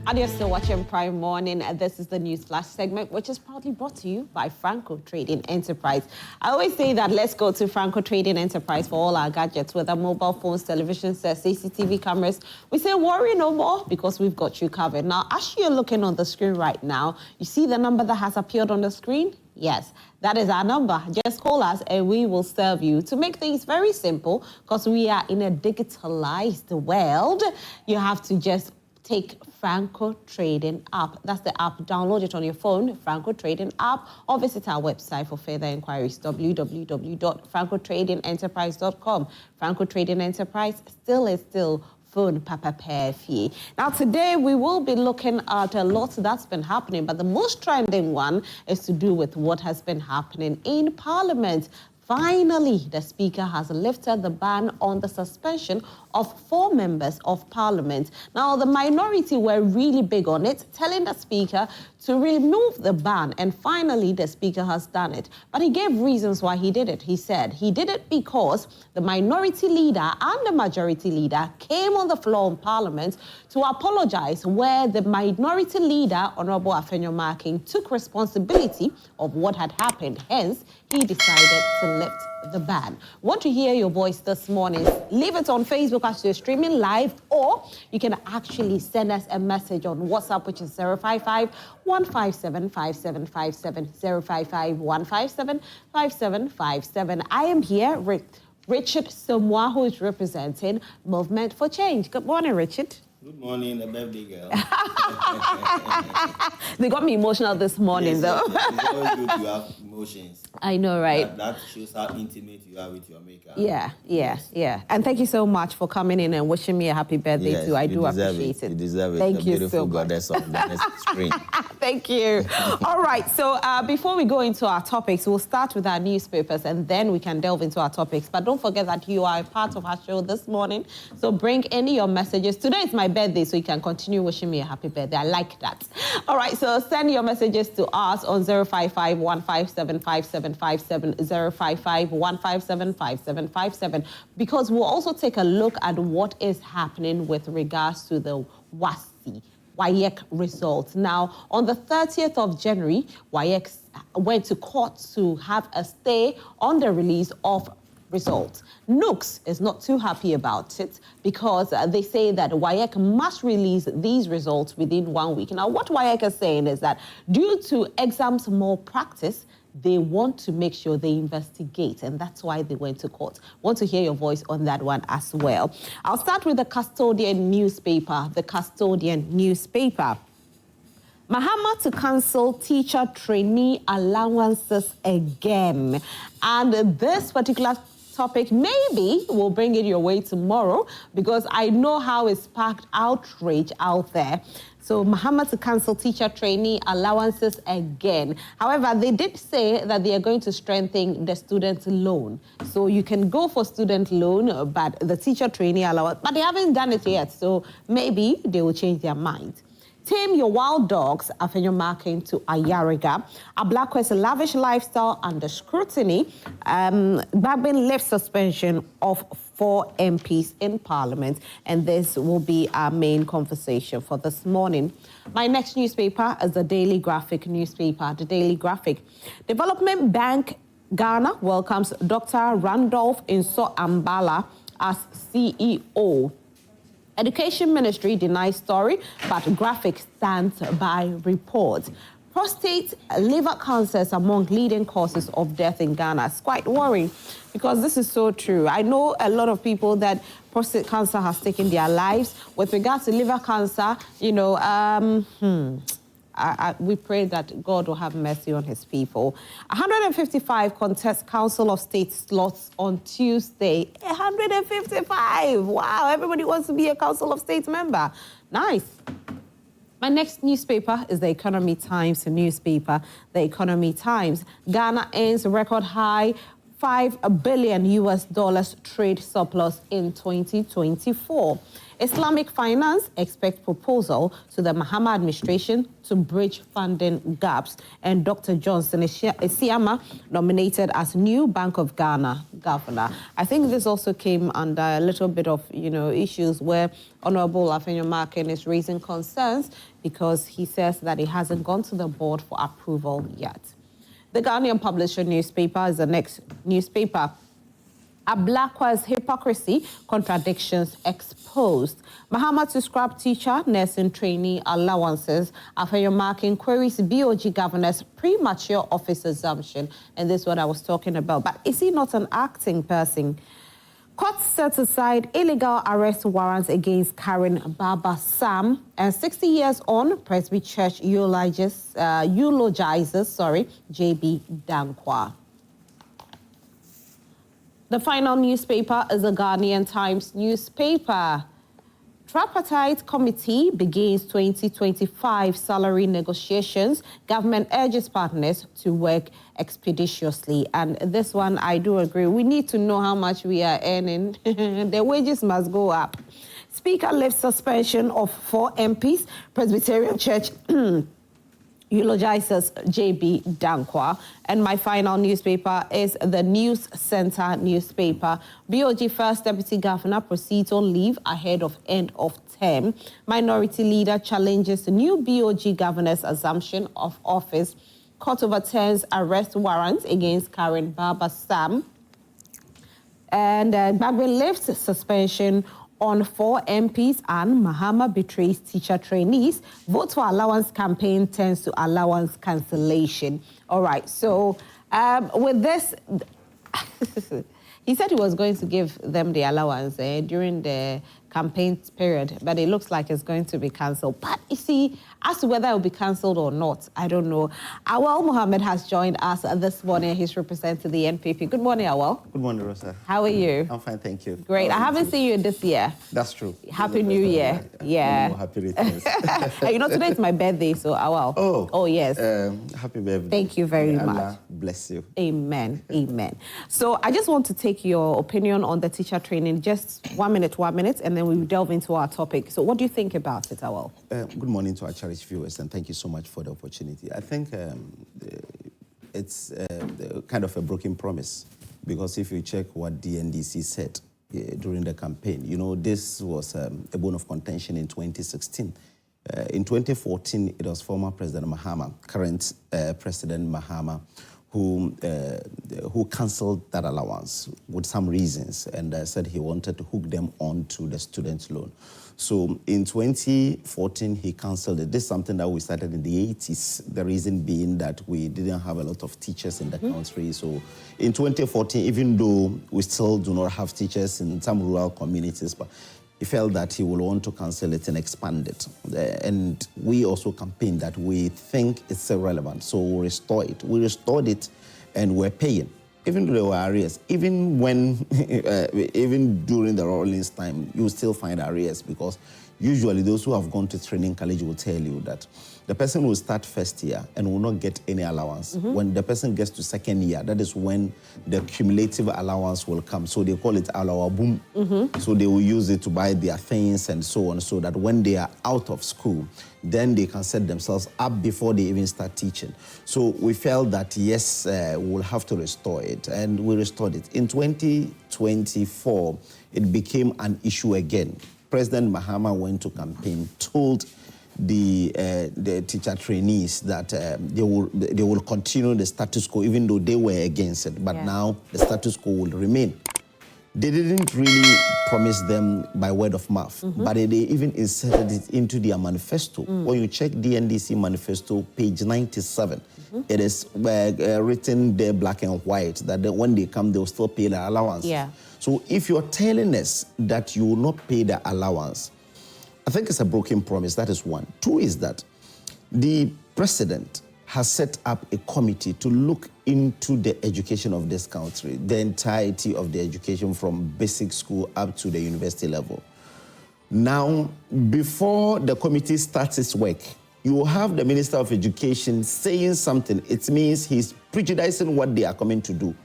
And you're still watching Prime Morning. This is the News Flash segment, which is proudly brought to you by Franco Trading Enterprise. I always say that let's go to Franco Trading Enterprise for all our gadgets, whether mobile phones, television sets, CCTV cameras. We say worry no more because we've got you covered. Now, as you're looking on the screen right now, you see the number that has appeared on the screen? Yes, that is our number. Just call us and we will serve you. To make things very simple, because we are in a digitalized world, you have to just take Franco Trading app. That's the app. Download it on your phone, Franco Trading app, or visit our website for further inquiries, www.francotradingenterprise.com. Franco Trading Enterprise still phone Papa Perfie. Now today we will be looking at a lot that's been happening, but the most trending one is to do with what has been happening in Parliament. Finally, the Speaker has lifted the ban on the suspension of 4 members of Parliament. Now, the minority were really big on it, telling the Speaker to remove the ban, and finally, the Speaker has done it. But he gave reasons why he did it. He said he did it because the minority leader and the majority leader came on the floor in Parliament to apologize, where the minority leader, Honorable Dafeamekpor, took responsibility of what had happened. Hence, he decided to lift the ban. Want to hear your voice this morning? Leave it on Facebook as you're streaming live, or you can actually send us a message on WhatsApp, which is 055-157-5757, 055-157-5757. I am here with Richard Samoa, who is representing Movement for Change. Good morning, Richard. Good morning, the birthday girl. They got me emotional this morning, though. Yes, it's always good to have emotions. I know, right? That shows how intimate you are with your maker. Yeah. And thank you so much for coming in and wishing me a happy birthday, too. I do appreciate it. You deserve it. Thank you so much. Goddess of the spring. Thank you. All right, so before we go into our topics, we'll start with our newspapers and then we can delve into our topics. But don't forget that you are a part of our show this morning, so bring in your messages. Today is my birthday, so you can continue wishing me a happy birthday. I like that. All right, so send your messages to us on 055-157-5757, 055-157-5757, because we'll also take a look at what is happening with regards to the WAEC results. Now, on the 30th of January, WAEC went to court to have a stay on the release of results. Nooks is not too happy about it because they say that WAEC must release these results within 1 week. Now, what WAEC is saying is that due to exams malpractice, they want to make sure they investigate, and that's why they went to court. Want to hear your voice on that one as well. I'll start with the Custodian newspaper. The Custodian newspaper. Mahama to cancel teacher trainee allowances again. And this particular topic maybe will bring it your way tomorrow, because I know how it's sparked outrage out there. So Mahama to cancel teacher trainee allowances again. However, they did say that they are going to strengthen the student loan. So you can go for student loan, but the teacher trainee allowance, but they haven't done it yet. So maybe they will change their mind. Tame your wild dogs, Dafeamekpor to Ayariga. A Black West lavish lifestyle under scrutiny. Babin left suspension of 4 MPs in Parliament. And this will be our main conversation for this morning. My next newspaper is the Daily Graphic newspaper. The Daily Graphic. Development Bank Ghana welcomes Dr. Randolph Inso Ambala as CEO. Education Ministry denies story, but Graphic stands by report. Prostate liver cancers among leading causes of death in Ghana. It's quite worrying because this is so true. I know a lot of people that prostate cancer has taken their lives. With regards to liver cancer, we pray that God will have mercy on his people. 155 contest Council of State slots on Tuesday. 155! Wow, everybody wants to be a Council of State member. Nice. My next newspaper is the Economy Times newspaper. The Economy Times. Ghana ends record high $5 billion trade surplus in 2024. Islamic Finance expects proposal to the Mahama administration to bridge funding gaps. And Dr. Johnson Isiama nominated as new Bank of Ghana governor. I think this also came under a little bit of, issues where Honorable Dafeamekpor is raising concerns because he says that it hasn't gone to the board for approval yet. The Ghanaian Publisher newspaper is the next newspaper. Ablakwa's hypocrisy, contradictions exposed. Mahama to scrap teacher, nursing trainee allowances. Dafeamekpor queries BOG governor's premature office assumption. And this is what I was talking about. But is he not an acting person? Court sets aside illegal arrest warrants against Karen Baba Sam. And 60 years on, Presby Church eulogizes J.B. Dankwa. The final newspaper is the Ghanaian Times newspaper. Tripartite committee begins 2025 salary negotiations. Government urges partners to work expeditiously. And this one, I do agree. We need to know how much we are earning. The wages must go up. Speaker lifts suspension of 4 MPs. Presbyterian Church eulogizes J.B. Dankwa. And my final newspaper is the News Center newspaper. BOG First Deputy Governor proceeds on leave ahead of end of term. Minority Leader challenges the new BOG Governor's assumption of office. Court overturns arrest warrants against Karen Baba Sam. And Bagwe lifts suspension on 4 MPs, and Mahama betrays teacher trainees. Vote for allowance campaign turns to allowance cancellation. All right, so with this, he said he was going to give them the allowance during the campaign period, but it looks like it's going to be cancelled. But you see, as to whether it will be cancelled or not, I don't know. Awal Mohammed has joined us this morning. He's representing the NPP. Good morning, Awal. Good morning, Rosa. How are you? I'm fine, thank you. Great. I haven't seen you this year. That's true. Happy New Year. Yeah. Happy returns. Today is my birthday, so Awal. Oh, yes. Happy birthday. Thank you very much. Allah bless you. Amen. Amen. So I just want to take your opinion on the teacher training. Just 1 minute, and then we will delve into our topic. So what do you think about it, Awal? Good morning to our cherished viewers, and thank you so much for the opportunity. I think it's kind of a broken promise, because if you check what the NDC said during the campaign, this was a bone of contention in 2016. In 2014, it was former President Mahama, current President Mahama, who cancelled that allowance with some reasons, and said he wanted to hook them on to the student loan. So in 2014, he cancelled it. This is something that we started in the 80s, the reason being that we didn't have a lot of teachers in the country. So in 2014, even though we still do not have teachers in some rural communities, but he felt that he would want to cancel it and expand it. And we also campaigned that we think it's irrelevant, so we'll restore it. We restored it, and we're paying. Even though there were arrears, even during the Rollins time, you still find arrears, because usually those who have gone to training college will tell you that the person will start first year and will not get any allowance. When the person gets to second year, that is when the cumulative allowance will come. So they call it alawa boom. So they will use it to buy their things and so on, so that when they are out of school, then they can set themselves up before they even start teaching. So we felt that, yes, we'll have to restore it, and we restored it. In 2024, it became an issue again. President Mahama went to campaign, told the teacher trainees that they will continue the status quo, even though they were against it. But now the status quo will remain. They didn't really promise them by word of mouth, but they even inserted it into their manifesto. When you check the NDC manifesto, page 97, it is written there black and white that when they come, they'll still pay the allowance. So if you're telling us that you will not pay the allowance, I think it's a broken promise. That is one. Two is that the president has set up a committee to look into the education of this country, the entirety of the education from basic school up to the university level. Now, before the committee starts its work, you will have the Minister of Education saying something. It means he's prejudicing what they are coming to do.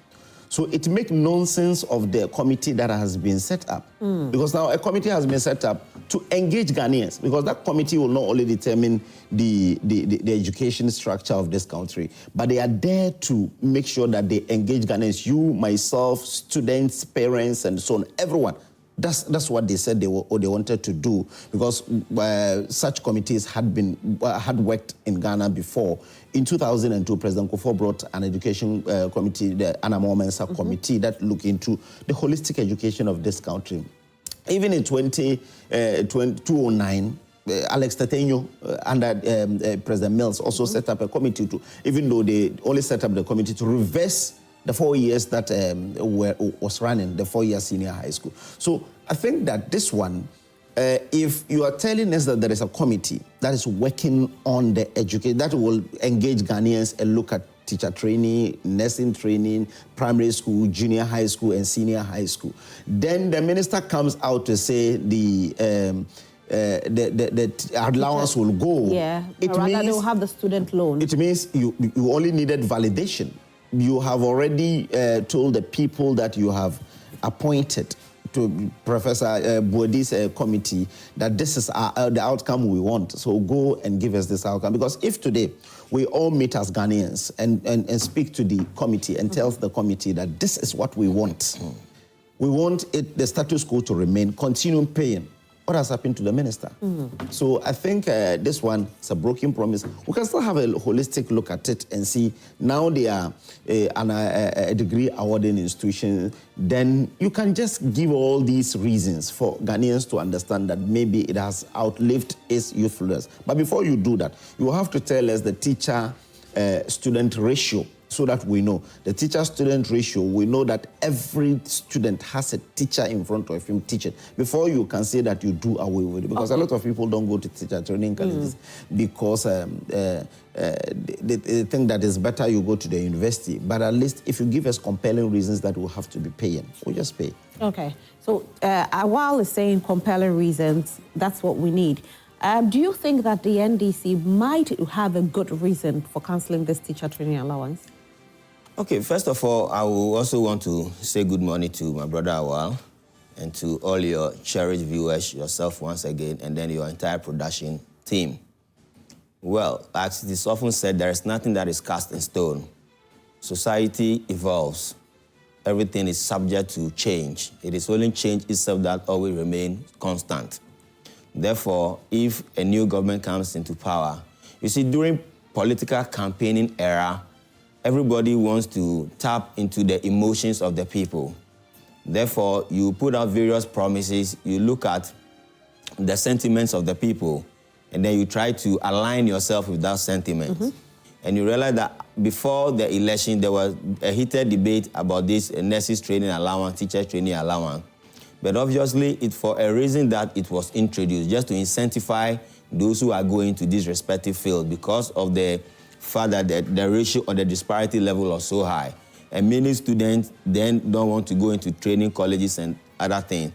So it makes nonsense of the committee that has been set up. Because now a committee has been set up to engage Ghanaians, because that committee will not only determine the education structure of this country, but they are there to make sure that they engage Ghanaians, you, myself, students, parents, and so on, everyone. That's what they said they wanted to do, because such committees had worked in Ghana before. In 2002, President Kufuor brought an education committee, the Awal Mohammed committee, that looked into the holistic education of this country. Even in 2009, Alex Tatenyo under President Mills also set up a committee to, even though they only set up the committee to reverse the 4 years that was running, the 4-year senior high school. So I think that this one, if you are telling us that there is a committee that is working on the education, that will engage Ghanaians and look at teacher training, nursing training, primary school, junior high school, and senior high school, then the minister comes out to say the allowance will go. Yeah, rather they will have the student loan. It means you only needed validation. You have already told the people that you have appointed to Professor Bodi's committee that this is the outcome we want. So go and give us this outcome. Because if today we all meet as Ghanaians and speak to the committee and tell the committee that this is what we want. We want the status quo to remain, continue paying. What has happened to the minister? So I think this one is a broken promise. We can still have a holistic look at it and see now they are a degree awarding institution. Then you can just give all these reasons for Ghanaians to understand that maybe it has outlived its usefulness. But before you do that, you have to tell us the teacher-student ratio, so that we know. The teacher-student ratio, we know that every student has a teacher in front of him teaching before you can say that you do away with it. Because a lot of people don't go to teacher training colleges because they think that it's better you go to the university. But at least if you give us compelling reasons that we'll have to be paying, we'll just pay. Okay. So Awal is saying compelling reasons, that's what we need. Do you think that the NDC might have a good reason for cancelling this teacher training allowance? Okay, first of all, I will also want to say good morning to my brother Awal and to all your cherished viewers, yourself once again, and then your entire production team. Well, as it is often said, there is nothing that is cast in stone. Society evolves. Everything is subject to change. It is only change itself that always remains constant. Therefore, if a new government comes into power, you see, during political campaigning era, everybody wants to tap into the emotions of the people. Therefore, you put out various promises, you look at the sentiments of the people, and then you try to align yourself with that sentiment. And you realize that before the election, there was a heated debate about this nurses training allowance, teachers training allowance. But obviously, it's for a reason that it was introduced, just to incentivize those who are going to this respective field because of the fact that the ratio or the disparity level was so high. And many students then don't want to go into training colleges and other things.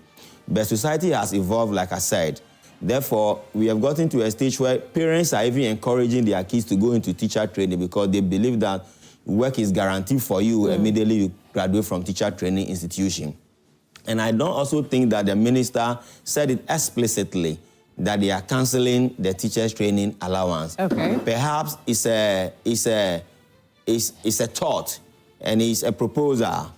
But society has evolved, like I said. Therefore, we have gotten to a stage where parents are even encouraging their kids to go into teacher training because they believe that work is guaranteed for you immediately you graduate from teacher training institution. And I don't also think that the minister said it explicitly that they are cancelling the teachers training allowance. Okay. Perhaps it's a thought and it's a proposal.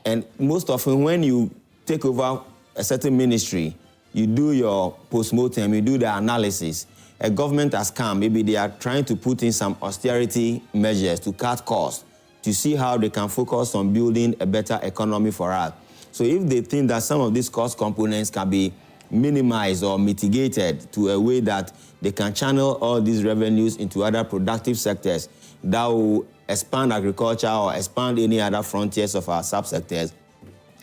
And most often when you take over a certain ministry, you do your postmortem, you do the analysis. A government has come, maybe they are trying to put in some austerity measures to cut costs, to see how they can focus on building a better economy for us. So if they think that some of these cost components can be minimized or mitigated to a way that they can channel all these revenues into other productive sectors that will expand agriculture or expand any other frontiers of our subsectors,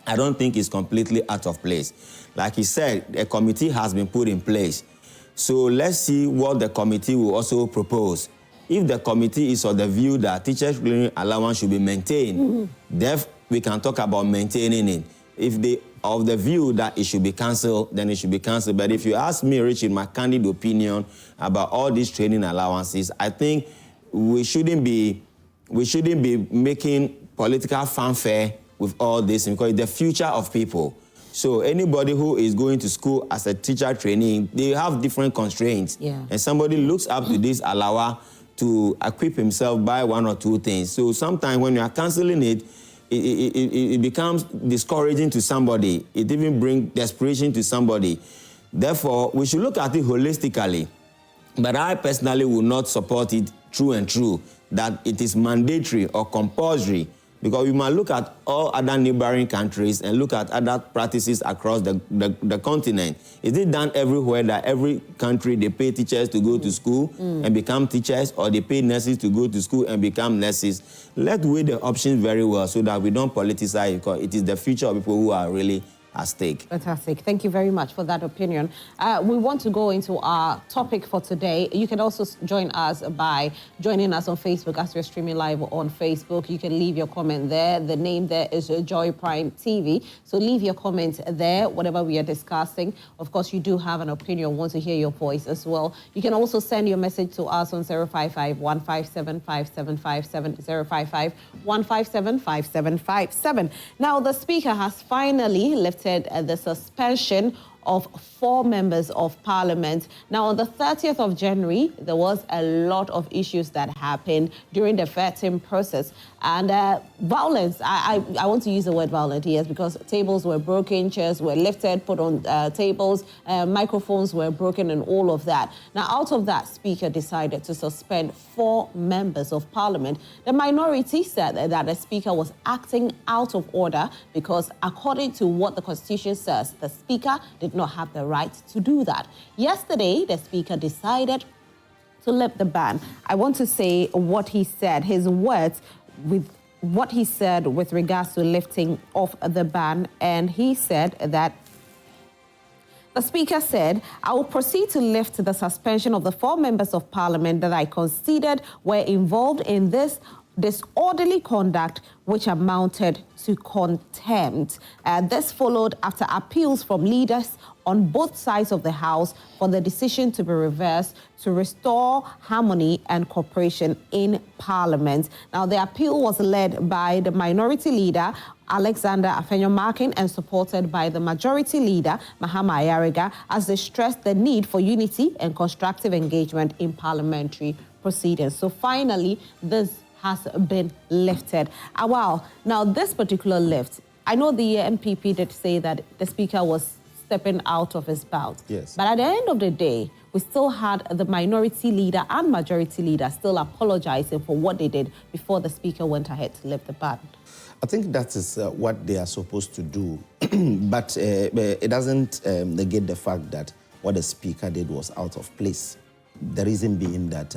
I don't think it's completely out of place. Like he said, a committee has been put in place. So let's see what the committee will also propose. If the committee is of the view that teachers' training allowance should be maintained, then we can talk about maintaining it. If they are of the view that it should be cancelled, then it should be cancelled. But if you ask me, Richard, my candid opinion about all these training allowances, I think we shouldn't be making political fanfare with all this because it's the future of people. So anybody who is going to school as a teacher trainee, they have different constraints. Yeah. And somebody looks up to this alawa to equip himself by one or two things. So sometimes when you are cancelling it, it becomes discouraging to somebody. It even brings desperation to somebody. Therefore, we should look at it holistically. But I personally will not support it true and true, that it is mandatory or compulsory, because we must look at all other neighboring countries and look at other practices across the continent. Is it done everywhere that every country they pay teachers to go to school and become teachers, or they pay nurses to go to school and become nurses? Let's weigh the options very well so that we don't politicize it, because it is the future of people who are really at stake. Fantastic. Thank you very much for that opinion. We want to go into our topic for today. You can also join us by joining us on Facebook as we're streaming live on Facebook. You can leave your comment there. The name there is Joy Prime TV. So leave your comment there, whatever we are discussing. Of course, you do have an opinion, want to hear your voice as well. You can also send your message to us on 055-157-5757, 055-157-5757. Now, the Speaker has finally lifted the suspension of 4 members of parliament. Now, on the 30th of January, there was a lot of issues that happened during the vetting process. And violence, I want to use the word violent here because tables were broken, chairs were lifted, put on tables, microphones were broken and all of that. Now, out of that, Speaker decided to suspend 4 members of parliament. The minority said that the Speaker was acting out of order because, according to what the Constitution says, the Speaker did not have the right to do that. Yesterday, the Speaker decided to lift the ban. I want to say what he said, his words with what he said with regards to lifting of the ban. And he said that the Speaker said, I will proceed to lift the suspension of the 4 members of parliament that I considered were involved in this disorderly conduct, which amounted to contempt. This followed after appeals from leaders on both sides of the House for the decision to be reversed to restore harmony and cooperation in Parliament. Now, the appeal was led by the Minority Leader, Alexander Afenyo-Markin, and supported by the Majority Leader, Mahama Ayariga, as they stressed the need for unity and constructive engagement in parliamentary proceedings. So finally, this has been lifted. Wow. Now, this particular lift, I know the NPP did say that the Speaker was stepping out of his bounds. Yes. But at the end of the day, we still had the Minority Leader and Majority Leader still apologizing for what they did before the Speaker went ahead to lift the ban. I think that is what they are supposed to do. But it doesn't negate the fact that what the Speaker did was out of place. The reason being that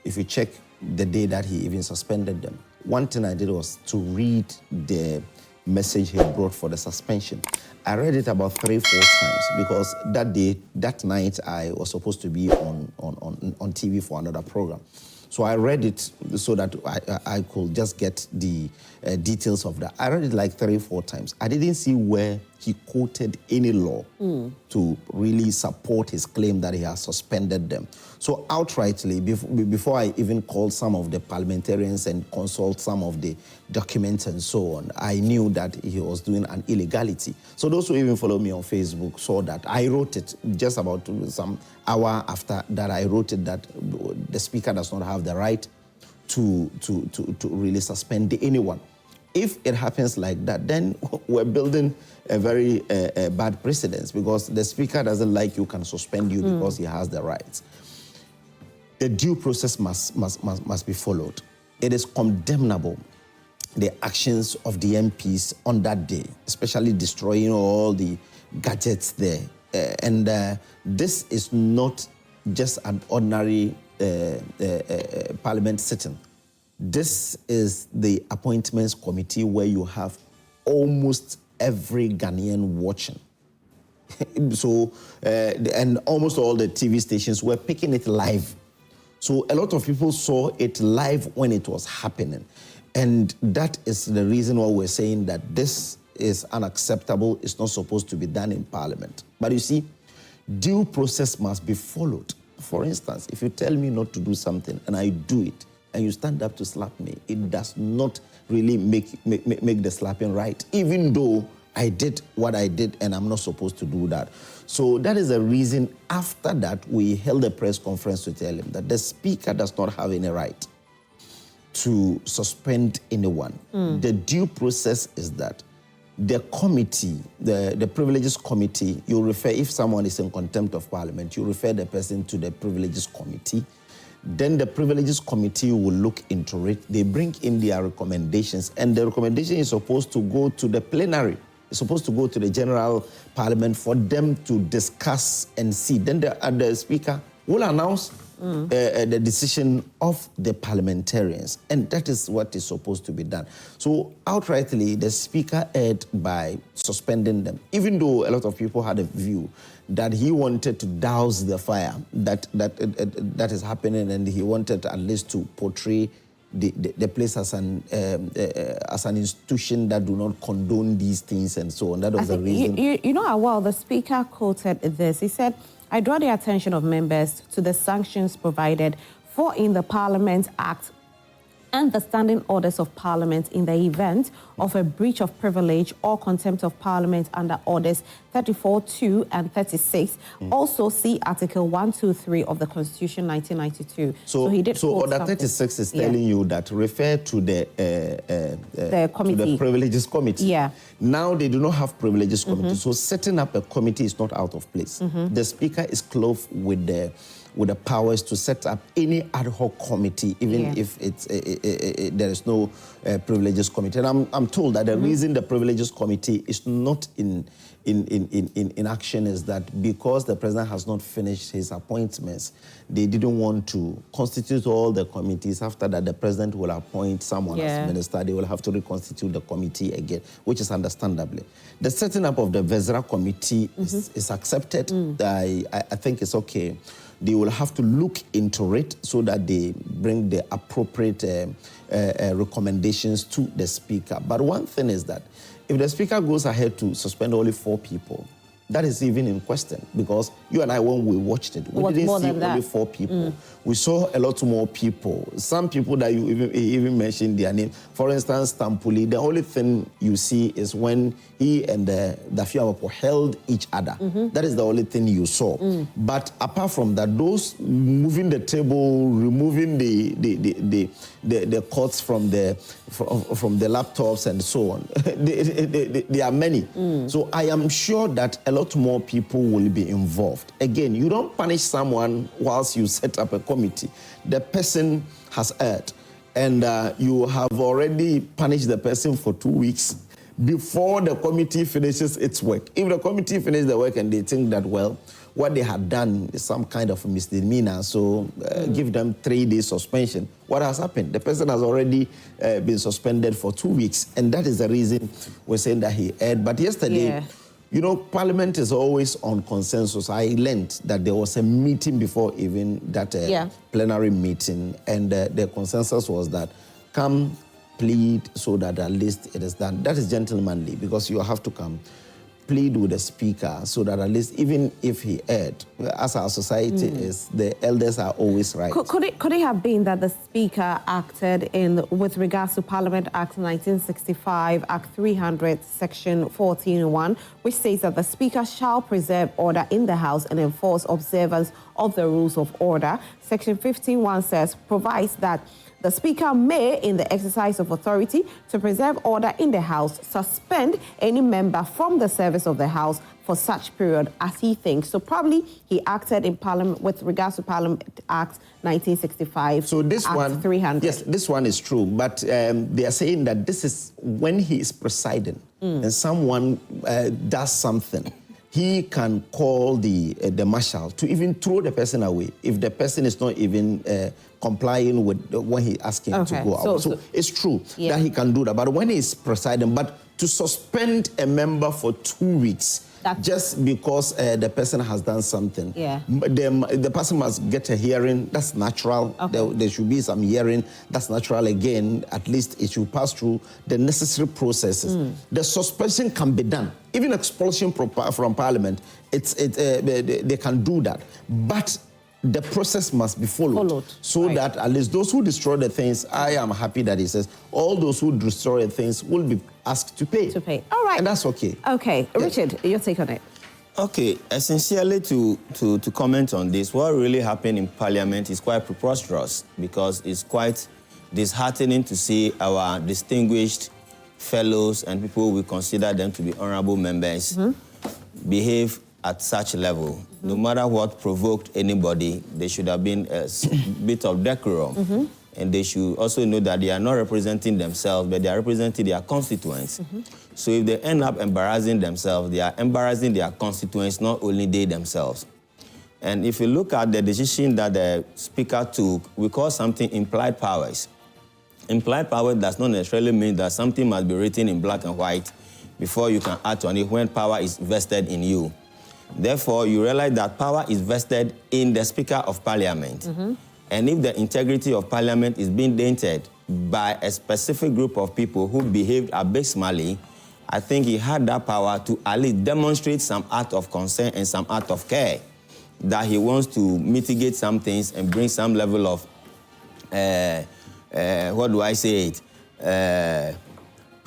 if you check the day that he even suspended them, one thing I did was to read the message he brought for the suspension. I read it about 3-4 times because that day, that night, I was supposed to be on TV for another program. So I read it so that I could just get the details of that. I read it like 3-4 times. I didn't see where he quoted any law to really support his claim that he has suspended them. So outrightly, before I even called some of the parliamentarians and consult some of the documents and so on, I knew that he was doing an illegality. So those who even follow me on Facebook saw that. I wrote it just about some hour after that. I wrote it that the Speaker does not have the right to really suspend anyone. If it happens like that, then we're building a very bad precedent because the Speaker doesn't like you, can suspend you because he has the rights. The due process must be followed. It is condemnable, the actions of the MPs on that day, especially destroying all the gadgets there. This is not just an ordinary parliament sitting. This is the appointments committee where you have almost every Ghanaian watching. So, and almost all the TV stations were picking it live. So a lot of people saw it live when it was happening. And that is the reason why we're saying that this is unacceptable. It's not supposed to be done in Parliament. But you see, due process must be followed. For instance, if you tell me not to do something and I do it, and you stand up to slap me, it does not really make the slapping right, even though I did what I did and I'm not supposed to do that. So that is the reason after that we held a press conference to tell him that the Speaker does not have any right to suspend anyone. The due process is that the committee, the Privileges Committee, you refer, if someone is in contempt of Parliament, you refer the person to the Privileges Committee. Then the Privileges Committee will look into it. They bring in their recommendations, and the recommendation is supposed to go to the plenary. It's supposed to go to the General Parliament for them to discuss and see. Then the Speaker will announce the decision of the parliamentarians, and that is what is supposed to be done. So outrightly, the Speaker erred by suspending them, even though a lot of people had a view that he wanted to douse the fire that is happening, and he wanted at least to portray the place as an institution that do not condone these things and so on. That was the reason. You know how well the Speaker quoted this. He said, I draw the attention of members to the sanctions provided for in the Parliament Act and the standing orders of Parliament in the event of a breach of privilege or contempt of Parliament under Orders 34.2 and 36. Also see Article 123 of the Constitution 1992. So he did. So Order 36 is telling you that refer to the committee, to the Privileges Committee. Yeah. Now they do not have Privileges Committee, so setting up a committee is not out of place. The Speaker is clothed with the powers to set up any ad hoc committee, even if there is no Privileges Committee. And I'm told that the reason the Privileges Committee is not in action is that because the President has not finished his appointments, they didn't want to constitute all the committees. After that, the President will appoint someone as minister. They will have to reconstitute the committee again, which is understandably. The setting up of the Vezra Committee is accepted. I think it's okay. They will have to look into it so that they bring the appropriate recommendations to the Speaker. But one thing is that if the Speaker goes ahead to suspend only 4 people, that is even in question, because you and I, when we watched it, we didn't see only 4 people. We saw a lot more people. Some people that you even mentioned their name. For instance, Tampuli, the only thing you see is when he and Dafeamekpor held each other. That is the only thing you saw. But apart from that, those moving the table, removing the cords from the laptops and so on, there are many. So I am sure that a lot more people will be involved. Again, you don't punish someone whilst you set up a committee. The person has erred, and you have already punished the person for 2 weeks before the committee finishes its work. If the committee finishes the work and they think that, well, what they had done is some kind of misdemeanor, so give them 3 days suspension. What has happened? The person has already been suspended for 2 weeks, and that is the reason we're saying that he erred. But yesterday, you know, Parliament is always on consensus. I learned that there was a meeting before even that plenary meeting, and the consensus was that come plead so that at least it is done. That is gentlemanly, because you have to come plead with the Speaker so that at least even if he erred, as our society is, the elders are always right. Could it have been that the Speaker acted with regards to Parliament Act 1965, Act 300, Section 14.1, which says that the Speaker shall preserve order in the House and enforce observance of the rules of order. Section 15.1 provides that the Speaker may, in the exercise of authority to preserve order in the House, suspend any member from the service of the House for such period as he thinks. So probably he acted in Parliament with regards to Parliament Act 1965. So this Act 300. Yes, this one is true, but they are saying that this is when he is presiding and someone does something. He can call the marshal to even throw the person away if the person is not even complying with when he asks him to go out. So it's true that he can do that. But when he's presiding, but to suspend a member for 2 weeks just because the person has done something, the person must get a hearing. That's natural. There should be some hearing. That's natural. Again, at least it should pass through the necessary processes. The suspension can be done. Even expulsion from Parliament, they can do that. But the process must be followed. So right. that at least those who destroy the things, I am happy that he says, all those who destroy the things will be asked to pay. To pay. All right. And that's okay. Okay. Yeah. Richard, your take on it. Okay, essentially to comment on this, what really happened in Parliament is quite preposterous because it's quite disheartening to see our distinguished fellows and people we consider them to be honorable members behave at such level. No matter what provoked anybody, there should have been a bit of decorum. And they should also know that they are not representing themselves, but they are representing their constituents. So if they end up embarrassing themselves, they are embarrassing their constituents, not only they themselves. And if you look at the decision that the Speaker took, we call something implied powers. Implied power does not necessarily mean that something must be written in black and white before you can act on it when power is vested in you. Therefore, you realize that power is vested in the Speaker of Parliament. And if the integrity of Parliament is being dented by a specific group of people who behaved abysmally, I think he had that power to at least demonstrate some act of concern and some act of care, that he wants to mitigate some things and bring some level of, what do I say it,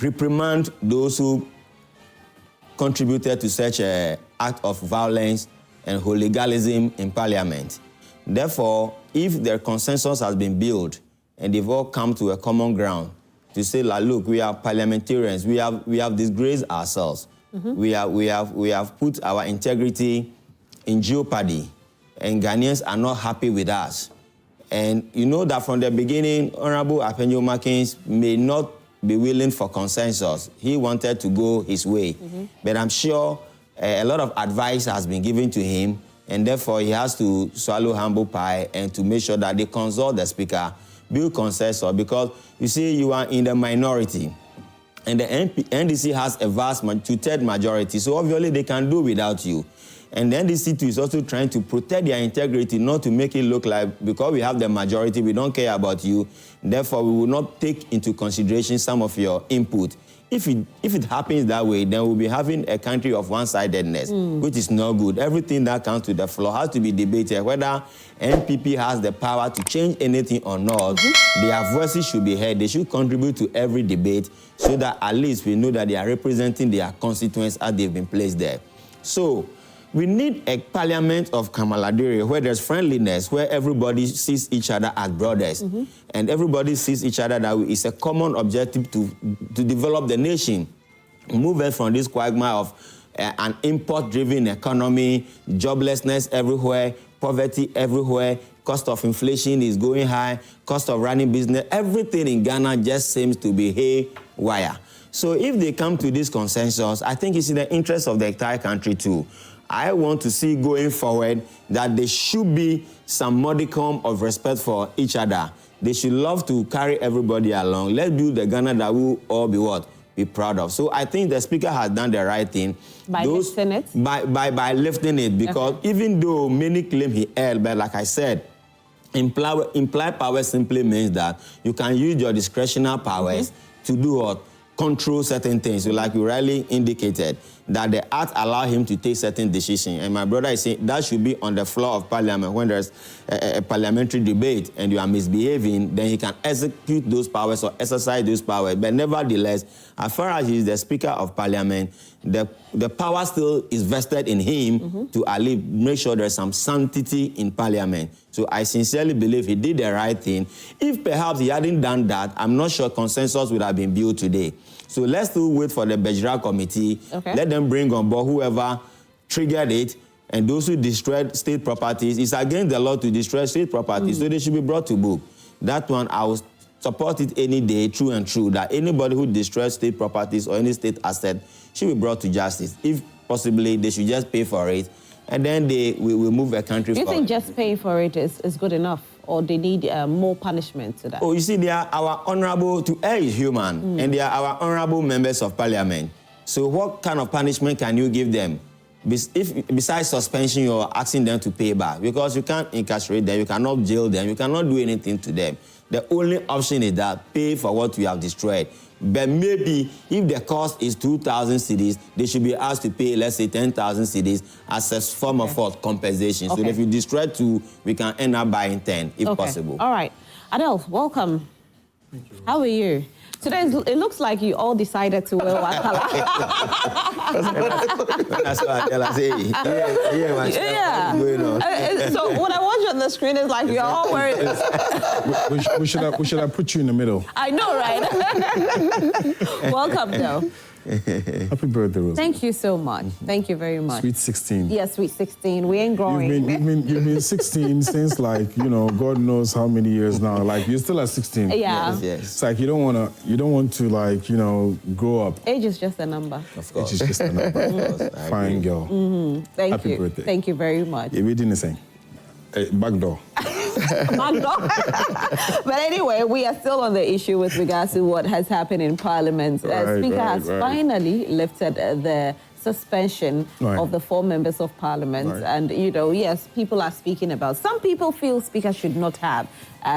reprimand those who contributed to such an act of violence and hooliganism in Parliament. Therefore, if their consensus has been built and they've all come to a common ground to say, like, look, we are parliamentarians, we have disgraced ourselves, we have put our integrity in jeopardy, and Ghanaians are not happy with us. And you know that from the beginning, Honorable Apenjo Makins may not be willing for consensus. He wanted to go his way. But I'm sure a lot of advice has been given to him, and therefore he has to swallow humble pie and to make sure that they consult the Speaker, build consensus, because you see, you are in the minority. And the NDC has a vast two-third majority, so obviously they can do without you. And the NDC too is also trying to protect their integrity, not to make it look like because we have the majority, we don't care about you. Therefore, we will not take into consideration some of your input. If it happens that way, then we'll be having a country of one-sidedness, which is not good. Everything that comes to the floor has to be debated, whether NPP has the power to change anything or not. Their voices should be heard. They should contribute to every debate so that at least we know that they are representing their constituents as they've been placed there. So we need a parliament of camaraderie where there's friendliness, where everybody sees each other as brothers, and everybody sees each other that it's a common objective to develop the nation, move us from this quagmire of an import-driven economy, joblessness everywhere, poverty everywhere, cost of inflation is going high, cost of running business, everything in Ghana just seems to be haywire. So if they come to this consensus, I think it's in the interest of the entire country too. I want to see going forward that there should be some modicum of respect for each other. They should love to carry everybody along. Let's build the Ghana that we'll all be what? Be proud of. So I think the Speaker has done the right thing. By lifting it? By lifting it, because even though many claim he erred, but like I said, implied power simply means that you can use your discretionary powers to do what? Control certain things. So like you rightly indicated, that the act allow him to take certain decisions. And my brother is saying that should be on the floor of Parliament when there's a parliamentary debate and you are misbehaving, then he can execute those powers or exercise those powers. But nevertheless, as far as he is the Speaker of Parliament, the power still is vested in him to at least make sure there's some sanctity in Parliament. So I sincerely believe he did the right thing. If perhaps he hadn't done that, I'm not sure consensus would have been built today. So let's still wait for the Bejra committee. Let them bring on board whoever triggered it, and those who destroyed state properties. It's against the law to destroy state properties, so they should be brought to book. That one, I will support it any day, true and true, that anybody who destroys state properties or any state asset should be brought to justice. If possibly, they should just pay for it, and then we will move a country forward. Do you think just paying for it is good enough? Or they need more punishment to that? Oh, you see, they are our honorable, to err is human, and they are our honorable members of Parliament. So what kind of punishment can you give them? Besides suspension, you're asking them to pay back, because you can't incarcerate them, you cannot jail them, you cannot do anything to them. The only option is that pay for what you have destroyed. But maybe if the cost is 2,000 cedis, they should be asked to pay, let's say, 10,000 cedis as a form of compensation. So if you destroy 2, we can end up buying 10, if possible. All right. Adele, welcome. Thank you. How are you? Today, it looks like you all decided to wear Wakala. That's what I tell her, say, yeah. So what I watch on the screen is like you're all wearing... we should have put you in the middle. I know, right? Welcome, though. Happy birthday, Rose. Thank you so much. Thank you very much. Sweet 16. Yeah, sweet 16. We ain't growing. You've been 16 since, like, you know, God knows how many years now. Like, you're still at 16. Yeah. Yes. It's like you don't want to, like, you know, grow up. Age is just a number. Of course. Age is just a number. Fine girl. Thank Happy you. birthday. Thank you very much. Yeah, we didn't say. Back door. But anyway, we are still on the issue with regards to what has happened in Parliament. Speaker has finally lifted the suspension of the 4 members of Parliament. And, you know, yes, people are speaking about... Some people feel Speaker should not have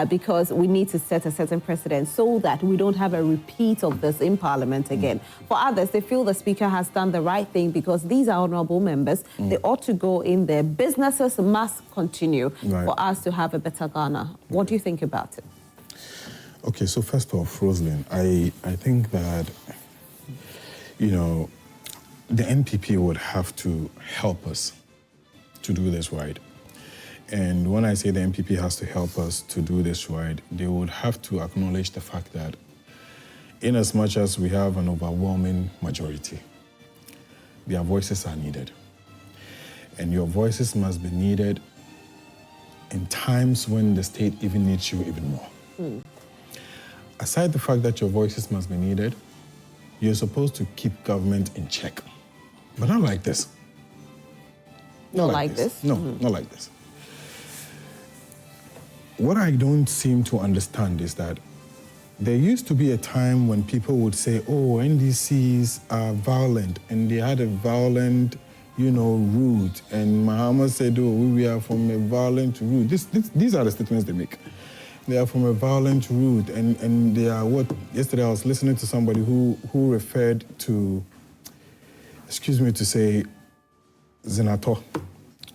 because we need to set a certain precedent so that we don't have a repeat of this in Parliament again. For others, they feel the Speaker has done the right thing because these are honourable members. They ought to go in there. Businesses must continue for us to have a better Ghana. What do you think about it? Okay, so first off, Rosalind, I think that, you know, the NPP would have to help us to do this right. And when I say the NPP has to help us to do this right, they would have to acknowledge the fact that in as much as we have an overwhelming majority, their voices are needed. And your voices must be needed in times when the state even needs you even more. Aside the fact that your voices must be needed, you're supposed to keep government in check. But not like this. Not like this? No, not like this. What I don't seem to understand is that there used to be a time when people would say, oh, NDCs are violent, and they had a violent, you know, route. And Muhammad said, oh, we are from a violent route. These are the statements they make. They are from a violent route, and they are what... Yesterday I was listening to somebody who referred to, excuse me to say, Zenato.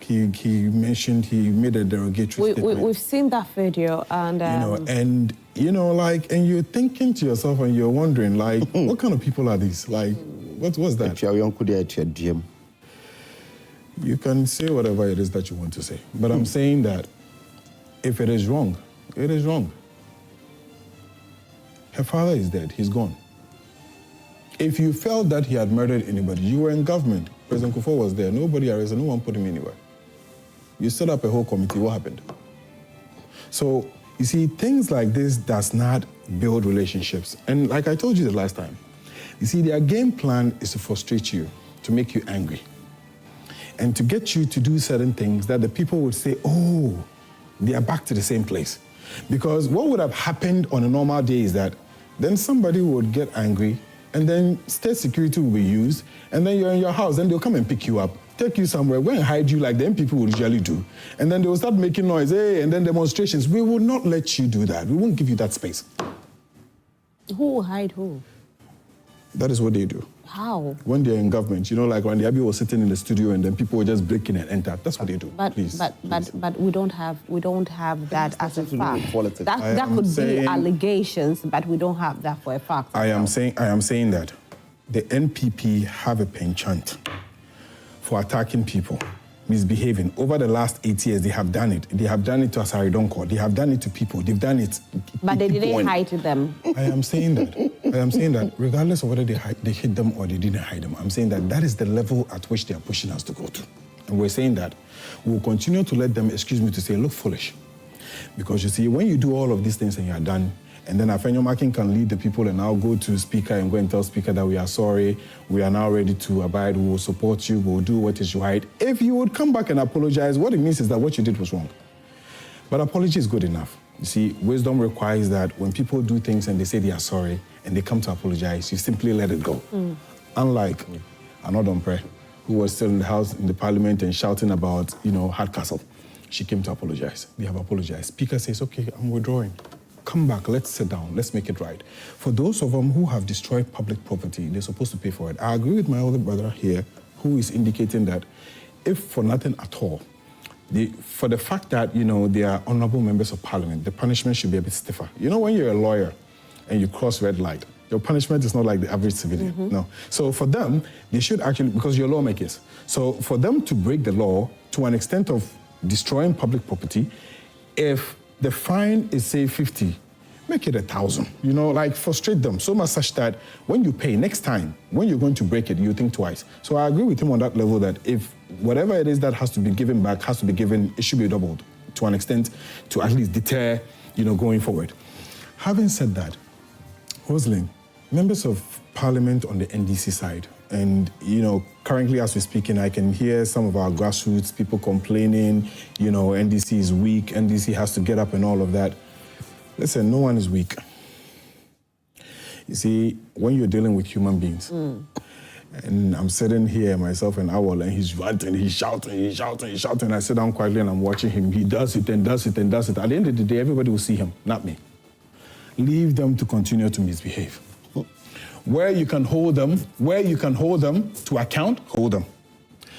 He mentioned, he made a derogatory statement. We've seen that video, and... and you're thinking to yourself and you're wondering, like, what kind of people are these? Like, what's that? You can say whatever it is that you want to say. But I'm saying that if it is wrong, it is wrong. Her father is dead, he's gone. If you felt that he had murdered anybody, you were in government. President Kufuor was there, nobody arrested, no one put him anywhere. You set up a whole committee, what happened? So, you see, things like this does not build relationships. And like I told you the last time, you see, their game plan is to frustrate you, to make you angry, and to get you to do certain things that the people would say, oh, they are back to the same place. Because what would have happened on a normal day is that then somebody would get angry, and then state security will be used, and then you're in your house, and they'll come and pick you up, take you somewhere, go and hide you like the NPP would usually do. And then they will start making noise, hey, and then demonstrations. We will not let you do that. We won't give you that space. Who will hide who? That is what they do. How? When they're in government, you know, like when the Abbey was sitting in the studio and then people were just breaking and enter. That's what they do. But we don't have that as a fact. That could be allegations, but we don't have that for a fact. I am saying that the NPP have a penchant for attacking people, misbehaving. Over the last 8 years, they have done it. They have done it to Asaridonko. They have done it to people. They've done it. But they didn't hide them. I am saying that. Regardless of whether they hit them or they didn't hide them, I'm saying that is the level at which they are pushing us to go to. And we're saying that we'll continue to let them, excuse me to say, look foolish. Because you see, when you do all of these things and you are done, and then Afenyo Makin can lead the people and now go to Speaker and go and tell Speaker that we are sorry, we are now ready to abide, we will support you, we will do what is right. If you would come back and apologize, what it means is that what you did was wrong. But apology is good enough. You see, wisdom requires that when people do things and they say they are sorry and they come to apologize, you simply let it go. Unlike Anodompre, who was still in the house, in the parliament and shouting about, Hardcastle. She came to apologize. They have apologized. Speaker says, okay, I'm withdrawing. come back, let's sit down, let's make it right. For those of them who have destroyed public property, they're supposed to pay for it. I agree with my older brother here, who is indicating that if for nothing at all, for the fact that, they are honorable members of parliament, the punishment should be a bit stiffer. When you're a lawyer and you cross red light, your punishment is not like the average civilian, no. So for them, they should actually, because you're lawmakers, so for them to break the law to an extent of destroying public property, if the fine is, say, 50, make it 1,000. Frustrate them so much such that when you pay next time, when you're going to break it, you think twice. So I agree with him on that level that if whatever it is that has to be given back has to be given, it should be doubled to an extent to at least deter, going forward. Having said that, Rosalind, members of parliament on the NDC side, and, currently as we're speaking, I can hear some of our grassroots people complaining, NDC is weak, NDC has to get up and all of that. Listen, no one is weak. You see, when you're dealing with human beings, and I'm sitting here, myself and Awal, and he's ranting, he's shouting. I sit down quietly and I'm watching him. He does it and does it and does it. At the end of the day, everybody will see him, not me. Leave them to continue to misbehave. Where you can hold them to account, hold them.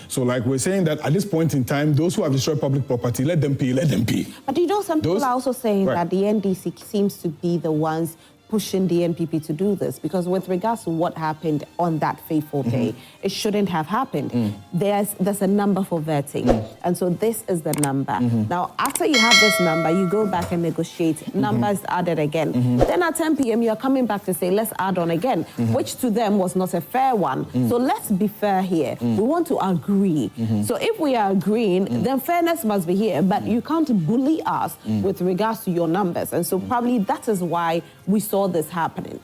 So like we're saying that at this point in time, those who have destroyed public property, let them pay. But some people are also saying that the NDC seems to be the ones pushing the NPP to do this, because with regards to what happened on that fateful day, it shouldn't have happened. There's a number for vetting, and so this is the number. Now, after you have this number, you go back and negotiate, numbers added again. Then at 10 p.m., you're coming back to say, let's add on again, which to them was not a fair one. So let's be fair here. We want to agree. So if we are agreeing, then fairness must be here, but you can't bully us with regards to your numbers. And so probably that is why we saw this happening.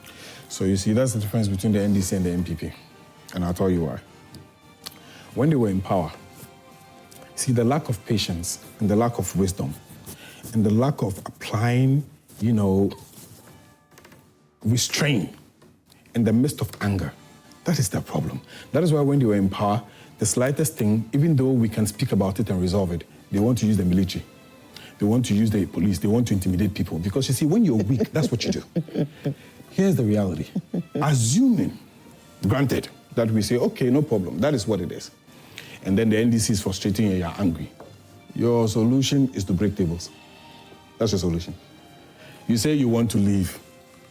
So you see, that's the difference between the NDC and the NPP. And I'll tell you why. When they were in power, see, the lack of patience and the lack of wisdom and the lack of applying, restraint in the midst of anger, that is their problem. That is why when they were in power, the slightest thing, even though we can speak about it and resolve it, they want to use the military. They want to use the police. They want to intimidate people. Because you see, when you're weak, that's what you do. Here's the reality. Assuming, granted, that we say, okay, no problem, that is what it is. And then the NDC is frustrating and you're angry. Your solution is to break tables. That's your solution. You say you want to leave.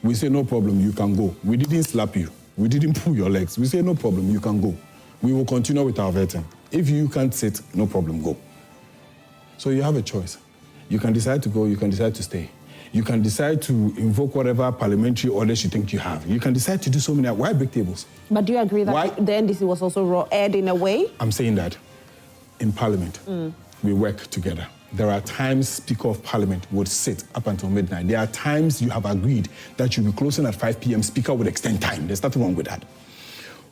We say, no problem, you can go. We didn't slap you. We didn't pull your legs. We say, no problem, you can go. We will continue with our vetting. If you can't sit, no problem, go. So you have a choice. You can decide to go, you can decide to stay. You can decide to invoke whatever parliamentary orders you think you have. You can decide to do so many. Why break tables? But do you agree that the NDC was also raw-aired in a way? I'm saying that in Parliament, we work together. There are times Speaker of Parliament would sit up until midnight. There are times you have agreed that you'll be closing at 5 p.m. Speaker would extend time. There's nothing wrong with that.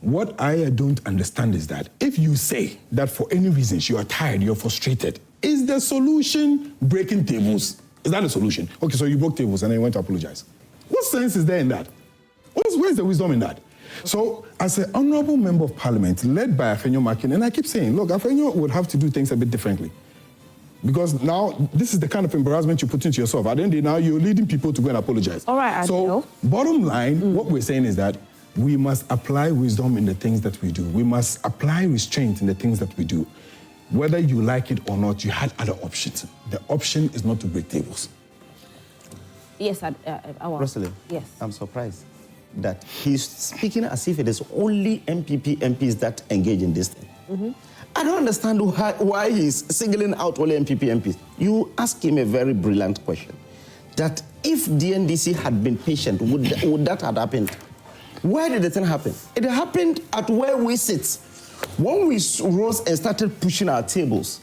What I don't understand is that if you say that for any reasons you are tired, you're frustrated, is the solution breaking tables? Is that the solution? Okay, so you broke tables and then you went to apologize. What sense is there in that? Where's the wisdom in that? So, as an honorable member of parliament led by Afenyo Makin, and I keep saying, look, Afenyo would have to do things a bit differently. Because now, this is the kind of embarrassment you put into yourself. At the end of the day, now you're leading people to go and apologize. All right, so, bottom line, what we're saying is that we must apply wisdom in the things that we do. We must apply restraint in the things that we do. Whether you like it or not, you had other options. The option is not to break tables. Yes, Rosalind, yes. I'm surprised that he's speaking as if it is only NPP MPs that engage in this thing. I don't understand why he's singling out only NPP MPs. You ask him a very brilliant question, that if the NDC had been patient, would that have happened? Where did the thing happen? It happened at where we sit. When we rose and started pushing our tables,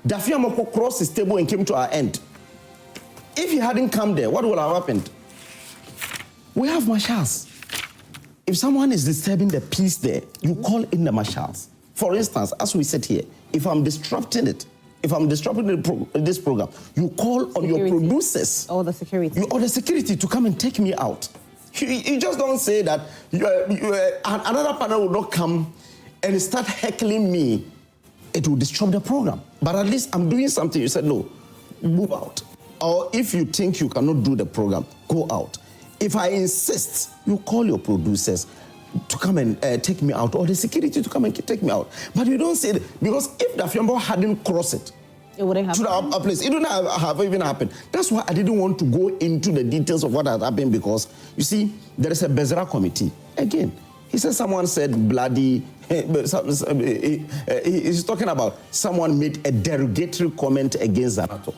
Dafeamekpor crossed his table and came to our end. If he hadn't come there, what would have happened? We have marshals. If someone is disturbing the peace there, you call in the marshals. For instance, as we sit here, if I'm disrupting it, if I'm disrupting this program, you call on your producers. Or the security. Or the security to come and take me out. You just don't say that another panel will not come and start heckling me. It will disrupt the program. But at least I'm doing something. You said, no, move out. or if you think you cannot do the program, go out. If I insist, you call your producers to come and take me out, or the security to come and take me out. But you don't say that, because if Dafeamekpor hadn't crossed it wouldn't happen. to our place, it wouldn't have even happened. That's why I didn't want to go into the details of what had happened, because, you see, there is a Bezra committee. Again, he said someone said bloody, he's talking about someone made a derogatory comment against Zanato.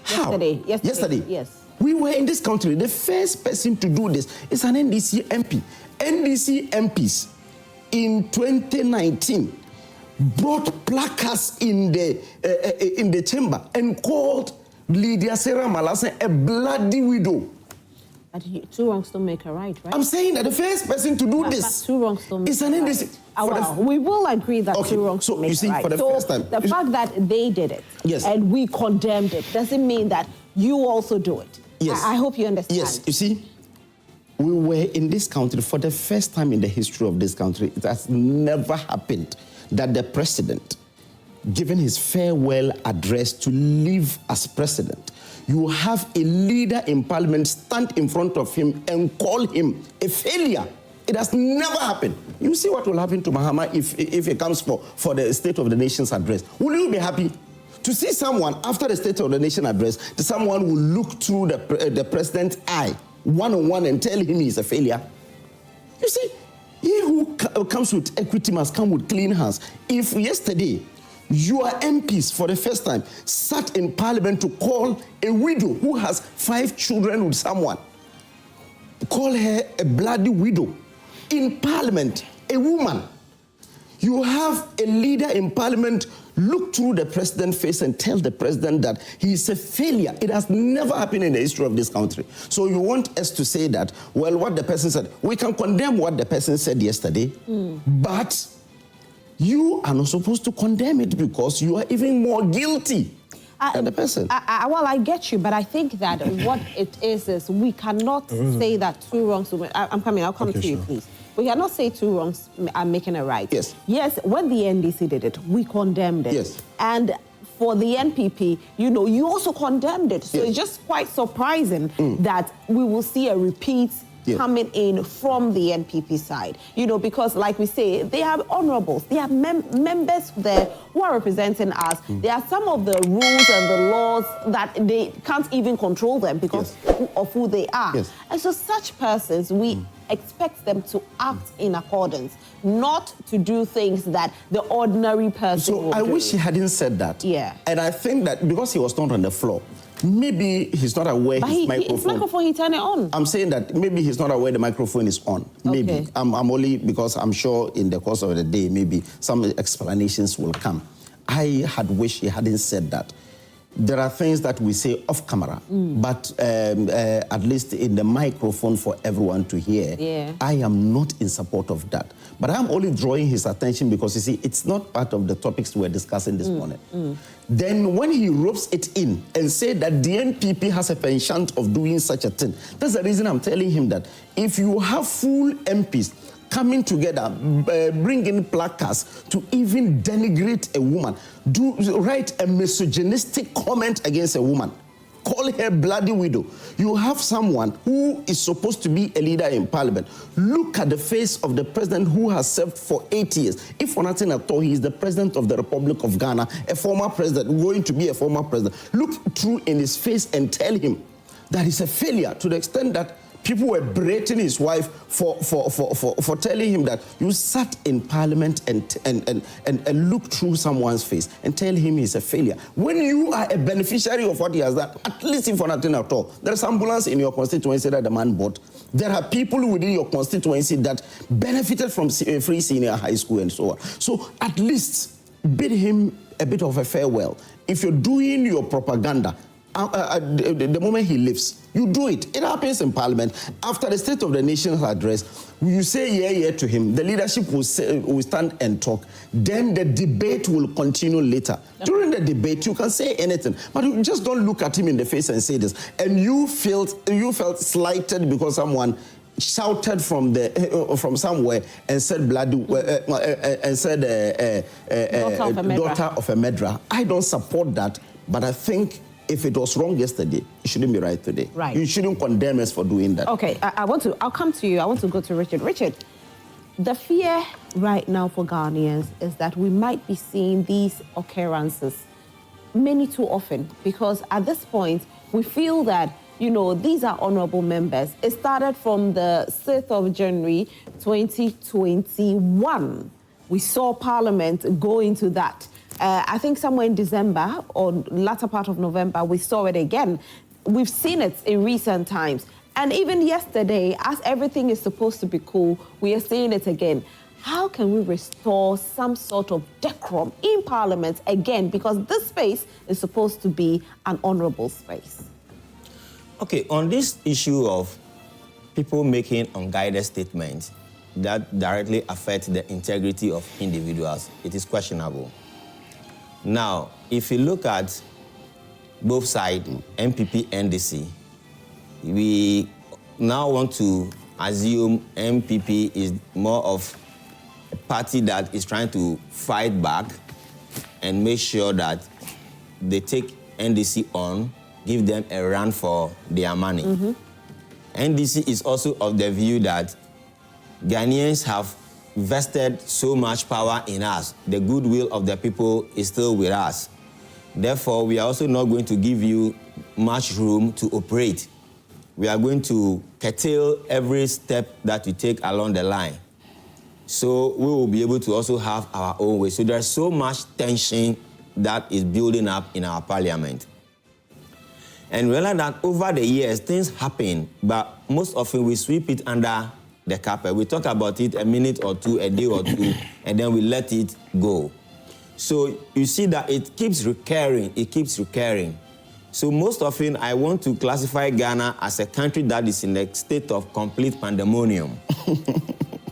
How? Yesterday. Yes. We were in this country. The first person to do this is an NDC MP. NDC MPs in 2019 brought placards in the chamber and called Lydia Sarah Malasan a bloody widow. But two wrongs don't make a right, right? I'm saying that the first person to do this two wrongs don't make is an NDC. Right. We will agree that two wrongs don't make you see, right. for the first time, the fact that they did it and we condemned it doesn't mean that you also do it. Yes. I hope you understand. Yes, you see, we were in this country for the first time in the history of this country. It has never happened that the president, given his farewell address to leave as president, you have a leader in parliament stand in front of him and call him a failure. It has never happened. You see what will happen to Mahama if it comes for the State of the Nation's address. Will you be happy to see someone after the State of the Nation address, someone will look through the president's eye one-on-one and tell him he's a failure? You see, he who comes with equity must come with clean hands. If yesterday your MPs for the first time sat in parliament to call a widow who has 5 children with someone, call her a bloody widow in parliament, a woman. You have a leader in parliament look through the president's face and tell the president that he is a failure. It has never happened in the history of this country. So you want us to say that, well, what the person said, we can condemn what the person said yesterday, but you are not supposed to condemn it because you are even more guilty than the person. Well, I get you, but I think that what it is we cannot say that two wrongs. I'm coming. I'll come to you, please. We cannot say two wrongs are making a right. Yes. Yes, when the NDC did it, we condemned it. Yes. And for the NPP, you also condemned it. So yes. It's just quite surprising that we will see a repeat coming in from the NPP side. Because like we say, they have honorables. They have members there who are representing us. There are some of the rules and the laws that they can't even control them because of who they are. Yes. And so such persons, we expect them to act in accordance, not to do things that the ordinary person would do. I wish he hadn't said that. Yeah. And I think that because he was not on the floor, maybe he's not aware his microphone. His microphone, he turned it on. I'm saying that maybe he's not aware the microphone is on. Maybe. Okay. I'm only because I'm sure in the course of the day, maybe some explanations will come. I had wished he hadn't said that. There are things that we say off camera, but at least in the microphone for everyone to hear, I am not in support of that. But I'm only drawing his attention because, you see, it's not part of the topics we're discussing this morning. Then when he ropes it in and said that the NPP has a penchant of doing such a thing, that's the reason I'm telling him that if you have full MPs coming together, bringing placards to even denigrate a woman, write a misogynistic comment against a woman, call her bloody widow. You have someone who is supposed to be a leader in parliament. Look at the face of the president who has served for 8 years. If for nothing at all, he is the president of the Republic of Ghana, a former president, going to be a former president. Look through in his face and tell him that he's a failure, to the extent that people were berating his wife for telling him that you sat in parliament and looked through someone's face and tell him he's a failure. When you are a beneficiary of what he has done, at least if for nothing at all, there's ambulance in your constituency that the man bought. There are people within your constituency that benefited from free senior high school and so on. So at least bid him a bit of a farewell. If you're doing your propaganda, the moment he leaves, you do it. It happens in parliament. After the State of the Nation's address, you say yeah to him. The leadership will stand and talk. Then the debate will continue later. During the debate, you can say anything, but you just don't look at him in the face and say this. And you felt slighted because someone shouted from somewhere and said bloody and said daughter of a Medra. I don't support that, but I think if it was wrong yesterday, it shouldn't be right today. Right. You shouldn't condemn us for doing that. Okay, I'll come to you. I want to go to Richard. Richard, the fear right now for Ghanaians is that we might be seeing these occurrences many too often, because at this point, we feel that, you know, these are honorable members. It started from the 6th of January, 2021. We saw Parliament go into that. I think somewhere in December or latter part of November, we saw it again. We've seen it in recent times. And even yesterday, as everything is supposed to be cool, we are seeing it again. How can we restore some sort of decorum in Parliament again? Because this space is supposed to be an honorable space. Okay, on this issue of people making unguided statements that directly affect the integrity of individuals, it is questionable. Now, if you look at both sides, NPP, NDC, we now want to assume NPP is more of a party that is trying to fight back and make sure that they take NDC on, give them a run for their money. NDC is also of the view that Ghanaians have vested so much power in us. The goodwill of the people is still with us. Therefore, we are also not going to give you much room to operate. We are going to curtail every step that we take along the line. So we will be able to also have our own way. So there's so much tension that is building up in our parliament. And realize that over the years, things happen, but most often we sweep it under the carpet. We talk about it a minute or two, a day or two, and then we let it go. So you see that it keeps recurring, So most often, I want to classify Ghana as a country that is in a state of complete pandemonium,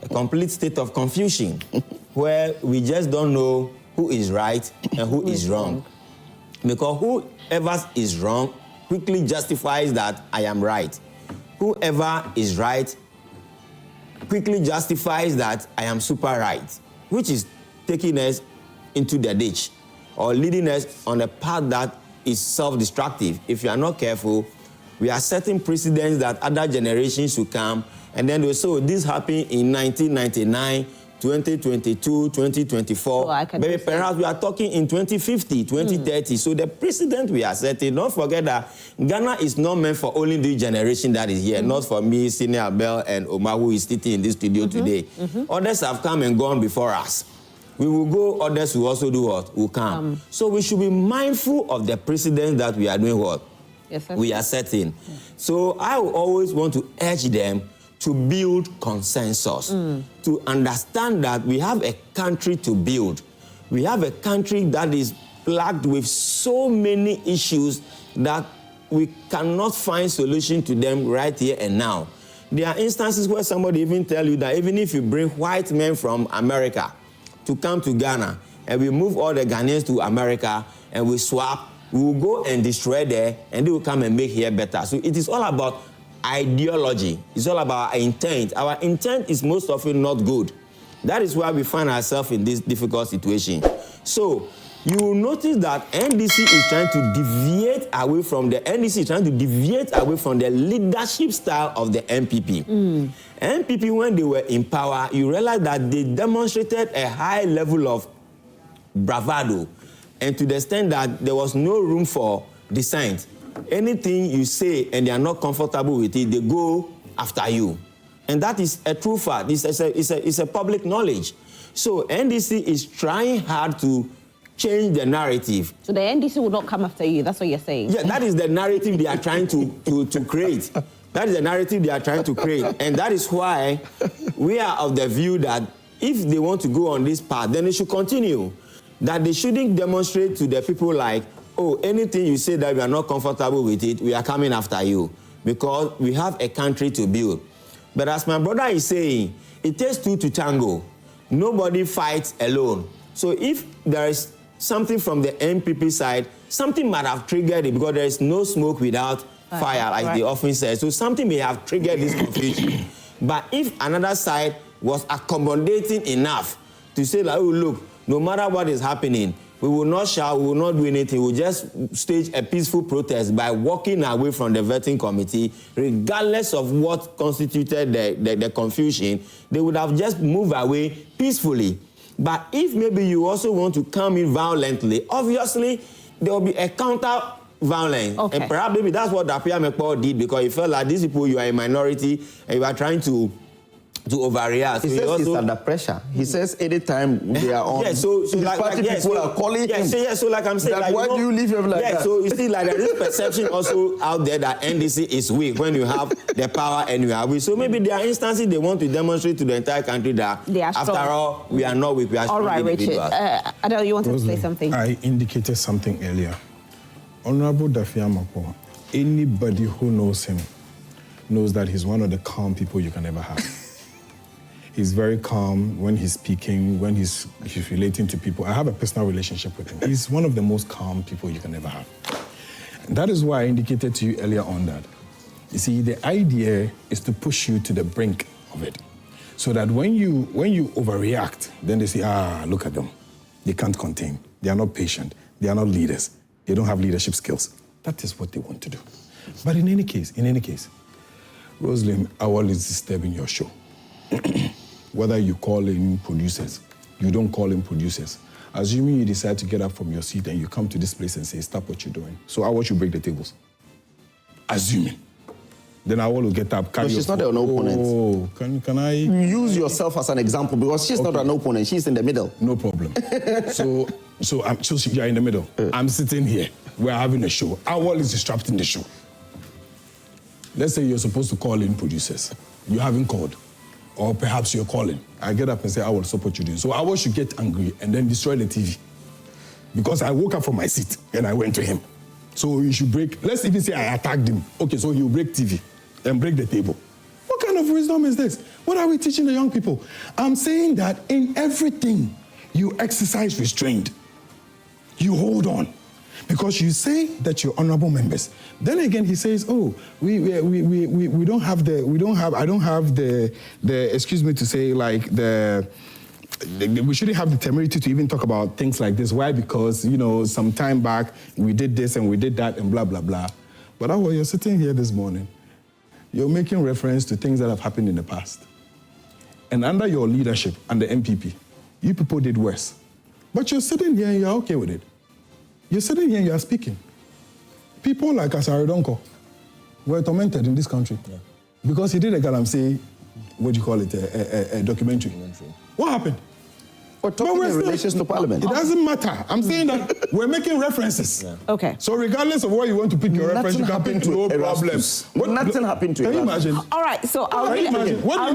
a complete state of confusion, where we just don't know who is right and who is wrong. Because whoever is wrong quickly justifies that I am right. Whoever is right quickly justifies that I am super right, which is taking us into the ditch or leading us on a path that is self-destructive. If you are not careful, we are setting precedents that other generations should come, and then they say, oh, this happened in 1999, 2022, 2024. But perhaps we are talking in 2050, 2030. So the precedent we are setting, don't forget that Ghana is not meant for only the generation that is here, not for me, Senior Abel, and Omar, who is sitting in this studio today. Others have come and gone before us. We will go, others will also do what? Will come. So we should be mindful of the precedent that we are doing what? Yes, sir. We are setting. So I will always want to urge them to build consensus, to understand that we have a country to build. We have a country that is plagued with so many issues that we cannot find solution to them right here and now. There are instances where somebody even tell you that even if you bring white men from America to come to Ghana, and we move all the Ghanaians to America, and we swap, we will go and destroy there, and they will come and make here better. So it is all about ideology. It's all about our intent. Our intent is most often not good. That is why we find ourselves in this difficult situation. So you will notice that NDC is trying to deviate away from the leadership style of the NPP. NPP, when they were in power, you realize that they demonstrated a high level of bravado, and to the extent that there was no room for dissent. Anything you say and they are not comfortable with it, they go after you. And that is a true fact. It's a public knowledge. So NDC is trying hard to change the narrative. So the NDC will not come after you, that's what you're saying? Yeah, that is the narrative they are trying to create. That is the narrative they are trying to create. And that is why we are of the view that if they want to go on this path, then they should continue. That they shouldn't demonstrate to the people like, oh, anything you say that we are not comfortable with it, we are coming after you. Because we have a country to build. But as my brother is saying, it takes two to tango. Nobody fights alone. So if there is something from the NPP side, something might have triggered it, because there is no smoke without fire, like they often say. So something may have triggered this confusion. But if another side was accommodating enough to say, like, oh, look, no matter what is happening, We will not shout, we will not do anything. We'll just stage a peaceful protest by walking away from the vetting committee, regardless of what constituted the confusion. They would have just moved away peacefully. But if maybe you also want to come in violently, obviously there will be a counter violence. Okay. And perhaps maybe that's what Dafeamekpor did, because he felt like these people, you are a minority and you are trying to overreact. He says he's under pressure. He says anytime they are on, so his party people are calling him. So like I'm saying, like, why do you leave him like that? So you see, like there is perception also out there that NDC is weak when you have the power and you are weak. So maybe there are instances they want to demonstrate to the entire country that after all, we are not weak, we are strong. All right, Richard. Adele, you wanted to say something? I indicated something earlier. Honorable Dafeamekpor, anybody who knows him knows that he's one of the calm people you can ever have. He's very calm when he's speaking, when he's relating to people. I have a personal relationship with him. He's one of the most calm people you can ever have. And that is why I indicated to you earlier on that, you see, the idea is to push you to the brink of it. So that when you overreact, then they say, look at them. They can't contain. They are not patient. They are not leaders. They don't have leadership skills. That is what they want to do. But in any case, Rosalind, Awal is disturbing your show. Whether you call in producers, you don't call in producers. Assuming you decide to get up from your seat and you come to this place and say, stop what you're doing. So Awal should break the tables. Assuming. Then Awal will get up, carry But she's not an opponent. Oh, can I? Use yourself as an example, because she's not an opponent. She's in the middle. No problem. so you're in the middle. I'm sitting here. We're having a show. Awal is disrupting the show. Let's say you're supposed to call in producers. You haven't called. Or perhaps you're calling. I get up and say, I will stop what you're doing. So I should get angry and then destroy the TV. Because I woke up from my seat and I went to him. So you should break, let's even say I attacked him. Okay, so he'll break TV and break the table. What kind of wisdom is this? What are we teaching the young people? I'm saying that in everything, you exercise restraint. You hold on. Because you say that you're honorable members. Then again, he says, oh, we don't have I don't have the excuse me to say, like, we shouldn't have the temerity to even talk about things like this. Why? Because, some time back, we did this and we did that and blah, blah, blah. But while you're sitting here this morning, you're making reference to things that have happened in the past. And under your leadership, under NPP, you people did worse. But you're sitting here and you're okay with it. You're sitting here and you're speaking. People like Asaridonko were tormented in this country because he did a galamsey, what do you call it, a documentary. What happened? We're talking in relation to Parliament. It doesn't matter. I'm saying that we're making references. Yeah. Okay. So regardless of where you want to pick your reference, you can pick no problem. Nothing happened to him. Can you imagine? All right, so What did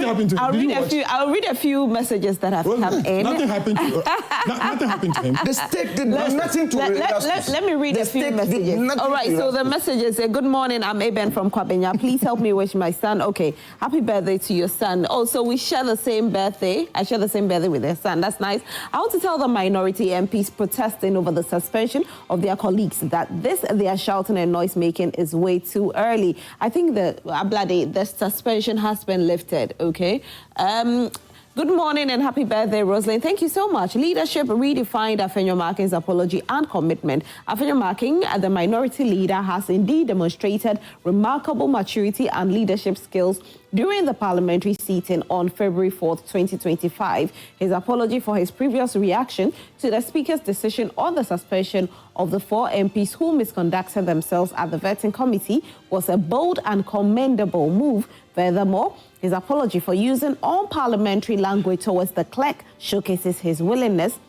happen to him? I'll read a few messages that have come in. Nothing happened to nothing happened to him. The state did nothing to let me read a few messages. All right, so the messages say, good morning, I'm Eben from Kwabenya. Please help me wish my son. Okay, happy birthday to your son. Also, we share the same birthday. I share the same birthday with their son. That's nice. I want to tell the minority MPs protesting over the suspension of their colleagues that their shouting and noise making is way too early. I think the suspension has been lifted, okay? Good morning and happy birthday, Rosalind. Thank you so much. Leadership redefined Dafeamekpor's apology and commitment. Dafeamekpor, the minority leader, has indeed demonstrated remarkable maturity and leadership skills during the parliamentary sitting on February 4th, 2025. His apology for his previous reaction to the Speaker's decision on the suspension of the 4 MPs who misconducted themselves at the vetting committee was a bold and commendable move. Furthermore, his apology for using unparliamentary language towards the clerk showcases his willingness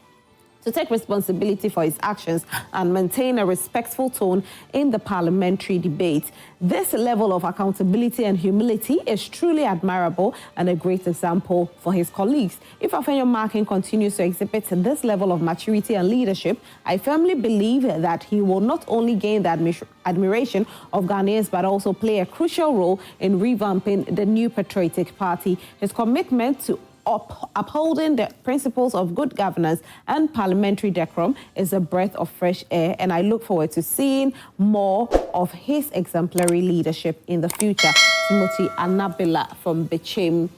to take responsibility for his actions and maintain a respectful tone in the parliamentary debate. This level of accountability and humility is truly admirable and a great example for his colleagues. If Dafeamekpor continues to exhibit this level of maturity and leadership, I firmly believe that he will not only gain the admiration of Ghanaians, but also play a crucial role in revamping the new patriotic party. His commitment to upholding the principles of good governance and parliamentary decorum is a breath of fresh air, and I look forward to seeing more of his exemplary leadership in the future. Timothy Anabila from Bechem.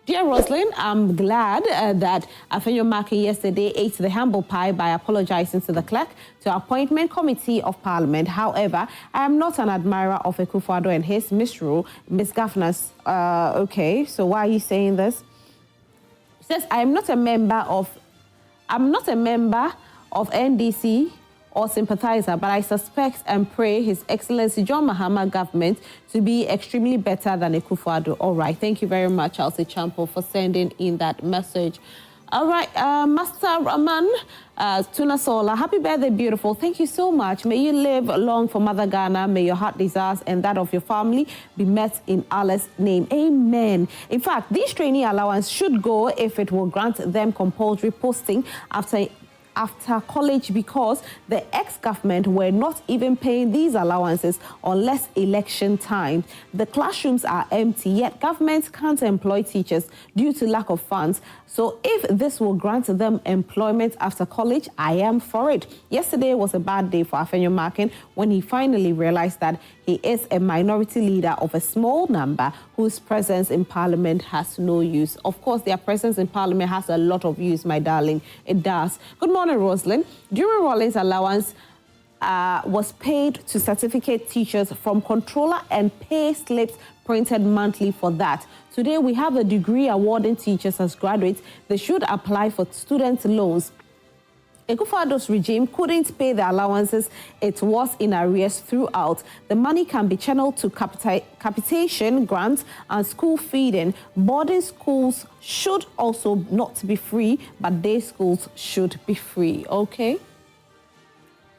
Dear Rosalind, I'm glad that Dafeamekpor yesterday ate the humble pie by apologizing to the clerk to appointment committee of parliament. However, I am not an admirer of Akufo-Addo and his misrule, misgovernance. Okay, so why are you saying this? He says, I'm not a member of NDC or sympathizer, but I suspect and pray His Excellency John Mahama government to be extremely better than Akufo-Addo. All right, thank you very much, Elsie Champo, for sending in that message. All right, Master Raman Tunasola, happy birthday, beautiful. Thank you so much. May you live long for Mother Ghana. May your heart desires and that of your family be met in Allah's name. Amen. In fact, these trainee allowance should go if it will grant them compulsory posting after college, because the ex-government were not even paying these allowances unless election time. The classrooms are empty, yet government can't employ teachers due to lack of funds. So if this will grant them employment after college, I am for it. Yesterday was a bad day for Dafeamekpor when he finally realized that he is a minority leader of a small number whose presence in parliament has no use. Of course, their presence in parliament has a lot of use, my darling. It does. Good morning, Rosalind. During Rollins' allowance was paid to certificate teachers from controller and pay slips printed monthly for that. Today, we have a degree awarding teachers as graduates. They should apply for student loans. Akufo-Addo's regime couldn't pay the allowances it was in arrears throughout. The money can be channeled to capitation grants and school feeding. Boarding schools should also not be free, but day schools should be free. Okay?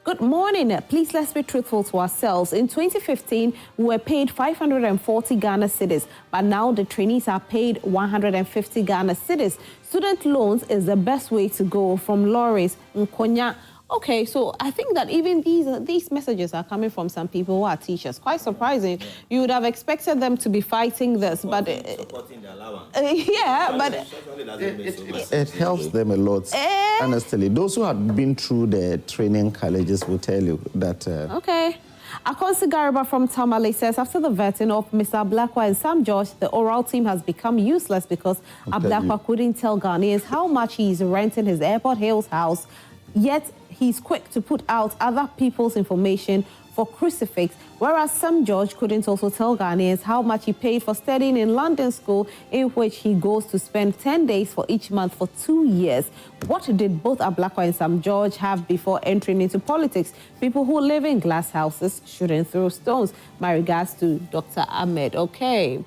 Good morning. Please, let's be truthful to ourselves. In 2015, we were paid 540 Ghana cedis, but now the trainees are paid 150 Ghana cedis. Student loans is the best way to go. From Lawrence Nkonya. Okay, so I think that even these messages are coming from some people who are teachers. Quite surprising. You would have expected them to be fighting this, but supporting the allowance. yeah, but it helps them a lot. Honestly, those who have been through the training colleges will tell you that. Okay. Akonsi Gariba from Tamale says, after the vetting of Mr. Ablakwa and Sam George, the oral team has become useless because Ablakwa couldn't tell Ghanaians how much he is renting his Airport Hills house, yet he's quick to put out other people's information for crucifix, whereas Sam George couldn't also tell Ghanaians how much he paid for studying in London school, in which he goes to spend 10 days for each month for 2 years. What did both Ablakwa and Sam George have before entering into politics? People who live in glass houses shouldn't throw stones. My regards to Dr. Ahmed. Okay.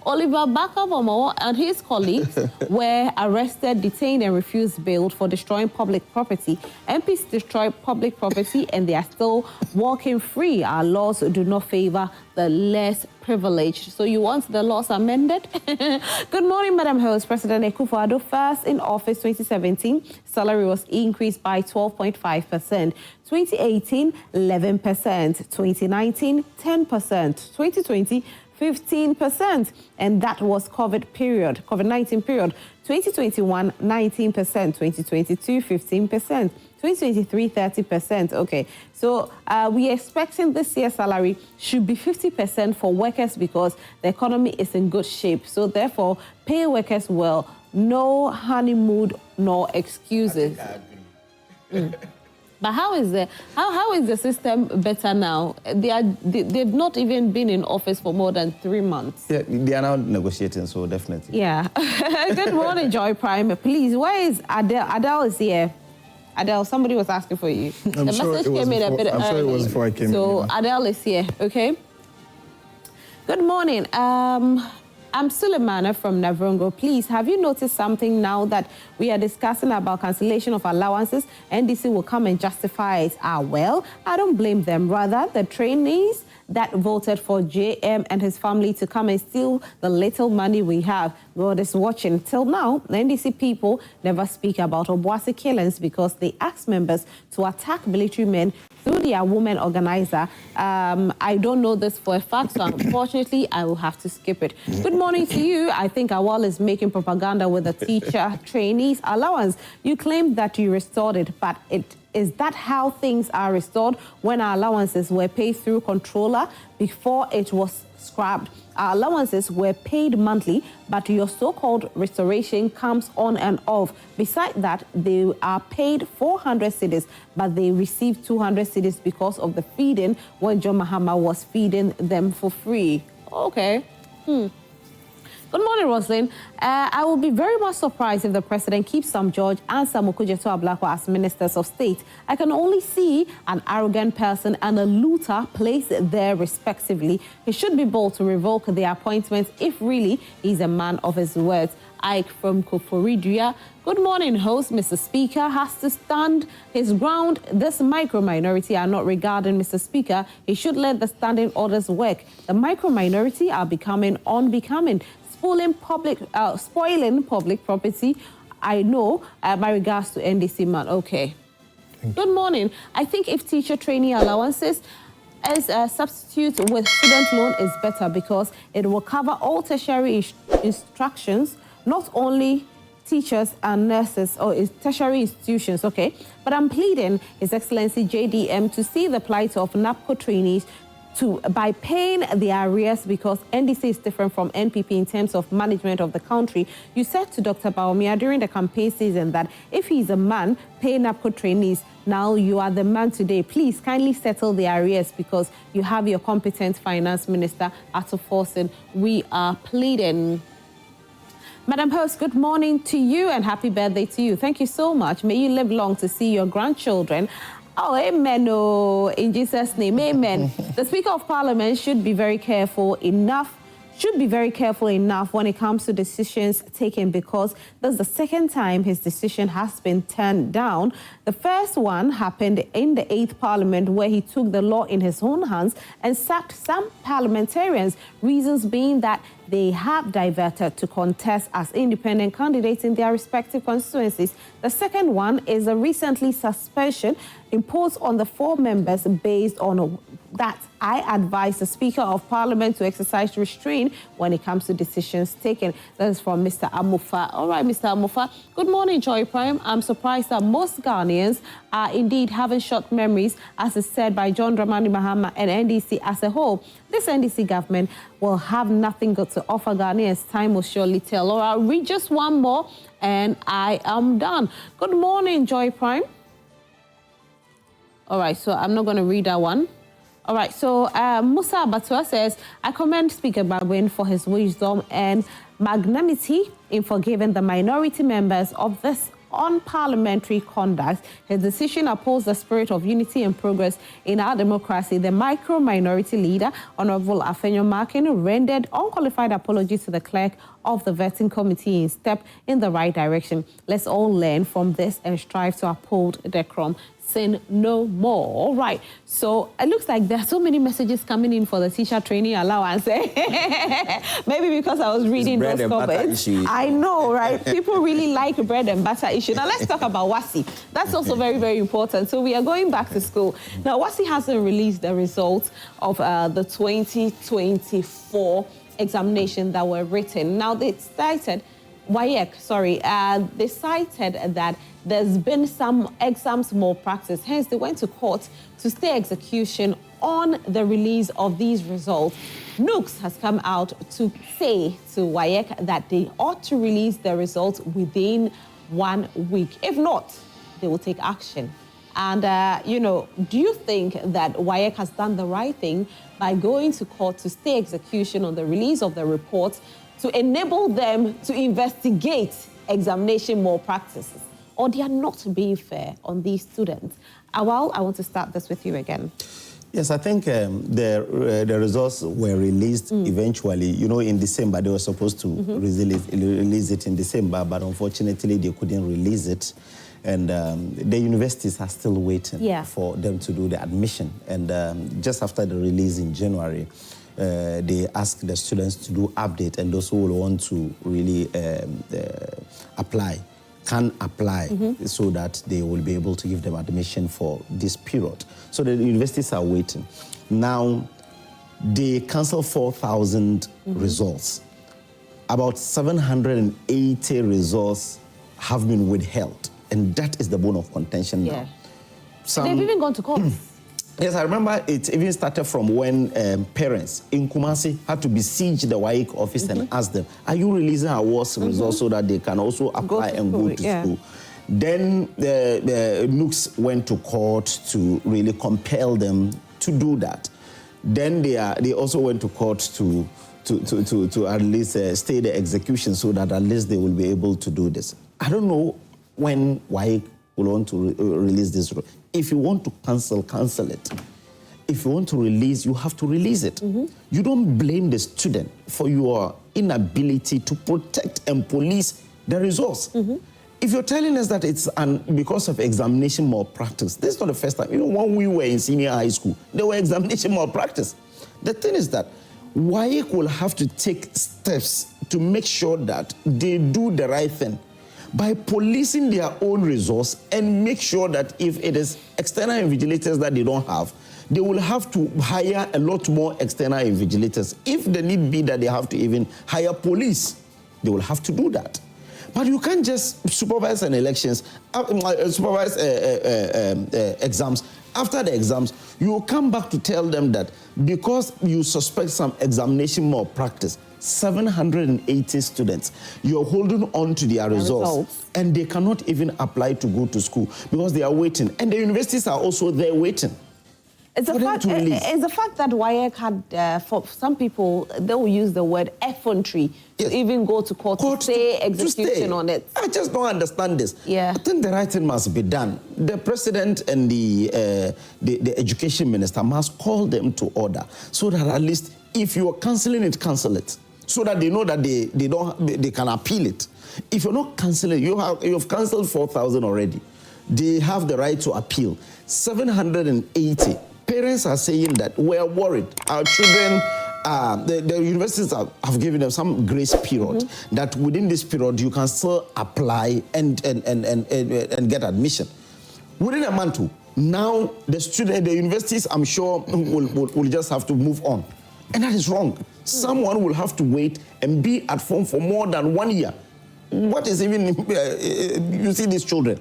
Oliver Bakabomo and his colleagues were arrested, detained and refused bail for destroying public property. MPs destroy public property and they are still walking free. Our laws do not favor the less privileged. So you want the laws amended? Good morning, Madam Host. President Akufo-Addo, first in office 2017, salary was increased by 12.5%. 2018, 11%. 2019, 10%. 2020, 15%, and that was COVID-19 period. 2021, 19%, 2022, 15%, 2023, 30%. Okay, so we're expecting this year's salary should be 50% for workers because the economy is in good shape. So therefore, pay workers well, no honeymoon nor excuses. I agree. But how is the system better now? They've not even been in office for more than 3 months. Yeah, they are now negotiating, so definitely. Yeah. Good morning, Joy Prime. Please, where is Adele? Adele is here. Adele, somebody was asking for you. I'm sure it was before I came in. So Adele is here, okay? Good morning. I'm Sulemana from Navrongo. Please, have you noticed something now that we are discussing about cancellation of allowances? NDC will come and justify it. Well, I don't blame them. Rather, the trainees that voted for JM and his family to come and steal the little money we have. God is watching. Till now, the NDC people never speak about Obuasi killings because they asked members to attack military men through their woman organizer. I don't know this for a fact, so unfortunately, I will have to skip it. Good morning to you. I think Awal is making propaganda with the teacher trainees allowance. You claimed that you restored it, but is that how things are restored when our allowances were paid through controller before it was scrapped. Our allowances were paid monthly, but your so-called restoration comes on and off. Besides that, they are paid 400 cedis, but they received 200 cedis because of the feeding when John Mahama was feeding them for free. Okay. Good morning, Roslyn. I will be very much surprised if the president keeps Sam George and Sam Okujeto-Ablakwa as ministers of state. I can only see an arrogant person and a looter placed there respectively. He should be bold to revoke their appointments if really he's a man of his words. Ike from Koforidua. Good morning, host. Mr. Speaker has to stand his ground. This micro-minority are not regarding Mr. Speaker. He should let the standing orders work. The micro-minority are becoming unbecoming. Spoiling public property. I know, my regards to NDC man. Okay. Good morning. I think if teacher training allowances as a substitute with student loan is better because it will cover all tertiary instructions, not only teachers and nurses or tertiary institutions, okay? But I'm pleading His Excellency JDM to see the plight of NAPCO trainees by paying the arrears because NDC is different from NPP in terms of management of the country. You said to Dr. Bawumia during the campaign season that if he's a man paying NAPCO trainees, now you are the man today. Please kindly settle the arrears because you have your competent finance minister at forcing. We are pleading. Madam Host, good morning to you and happy birthday to you. Thank you so much. May you live long to see your grandchildren. Oh, amen. Oh, in Jesus' name, amen. The Speaker of Parliament should be very careful enough when it comes to decisions taken because this is the second time his decision has been turned down. The first one happened in the 8th Parliament where he took the law in his own hands and sacked some parliamentarians, reasons being that they have diverted to contest as independent candidates in their respective constituencies. The second one is a recently suspension imposed on the 4 members based on that I advise the Speaker of Parliament to exercise restraint when it comes to decisions taken. That is from Mr. Amufa. All right, Mr. Amufa. Good morning, Joy Prime. I'm surprised that most Ghanaians are indeed having short memories, as is said by John Dramani Mahama and NDC as a whole. This NDC government will have nothing good to offer Ghanaians. Time will surely tell. Or I'll read just one more and I am done. Good morning, Joy Prime. All right, so I'm not going to read that one. All right, so Musa Abatua says, I commend Speaker Babwin for his wisdom and magnanimity in forgiving the minority members of this unparliamentary conduct. His decision upholds the spirit of unity and progress in our democracy. The micro-minority leader, Honorable Afenyo Makin, rendered unqualified apology to the clerk of the vetting committee in step in the right direction. Let's all learn from this and strive to uphold decorum. Sin no more. All right. So it looks like there are so many messages coming in for the teacher training allowance. Maybe because I was reading those comments. I know, right? People really like bread and butter issue. Now let's talk about WASI. That's also very, very important. So we are going back to school. Now WASI hasn't released the results of the 2024 examination that were written. Now they cited they cited that there's been some exams malpractice. Hence, they went to court to stay execution on the release of these results. Nooks has come out to say to WAEC that they ought to release the results within 1 week. If not, they will take action. And, do you think that WAEC has done the right thing by going to court to stay execution on the release of the report to enable them to investigate examination malpractices? Or they are not being fair on these students? Awal, I want to start this with you again. Yes, I think the results were released eventually. In December, they were supposed to release it in December, but unfortunately, they couldn't release it. And the universities are still waiting for them to do the admission. And just after the release in January, they asked the students to do update, and those who will want to really can apply so that they will be able to give them admission for this period. So the universities are waiting. Now, they cancelled 4,000 results. About 780 results have been withheld, and that is the bone of contention now. They've even gone to court. Yes, I remember it even started from when parents in Kumasi had to besiege the WAEC office and ask them, are you releasing awards results so that they can also apply and go to school? Then the NUCs went to court to really compel them to do that. Then they also went to court to at least stay the execution so that at least they will be able to do this. I don't know when WAEC will want to release this. If you want to cancel it. If you want to release, you have to release it. You don't blame the student for your inability to protect and police the results. If you're telling us that it's because of examination malpractice, this is not the first time. Even when we were in senior high school, there were examination malpractice. The thing is that WAEC will have to take steps to make sure that they do the right thing by policing their own resource and make sure that if it is external invigilators that they don't have, they will have to hire a lot more external invigilators. If the need be that they have to even hire police, they will have to do that. But you can't just supervise an elections, supervise exams. After the exams, you will come back to tell them that because you suspect some examination malpractice, 780 students, you're holding on to their results, and they cannot even apply to go to school because they are waiting. And the universities are also there waiting. It's the fact that WAEC had, for some people, they will use the word effrontery to even go to court to say execution on it. I just don't understand this. Yeah. I think the right thing must be done. The president and the education minister must call them to order so that at least if you are cancelling it, cancel it. So that they know that they can appeal it. If you're not cancelling, you've cancelled 4,000 already. They have the right to appeal. 780. Parents are saying that we're worried. Our children, the universities have given them some grace period, that within this period you can still apply and get admission. Within a month, now the universities, I'm sure, will just have to move on. And that is wrong. Someone will have to wait and be at home for more than 1 year. What is even, you see these children,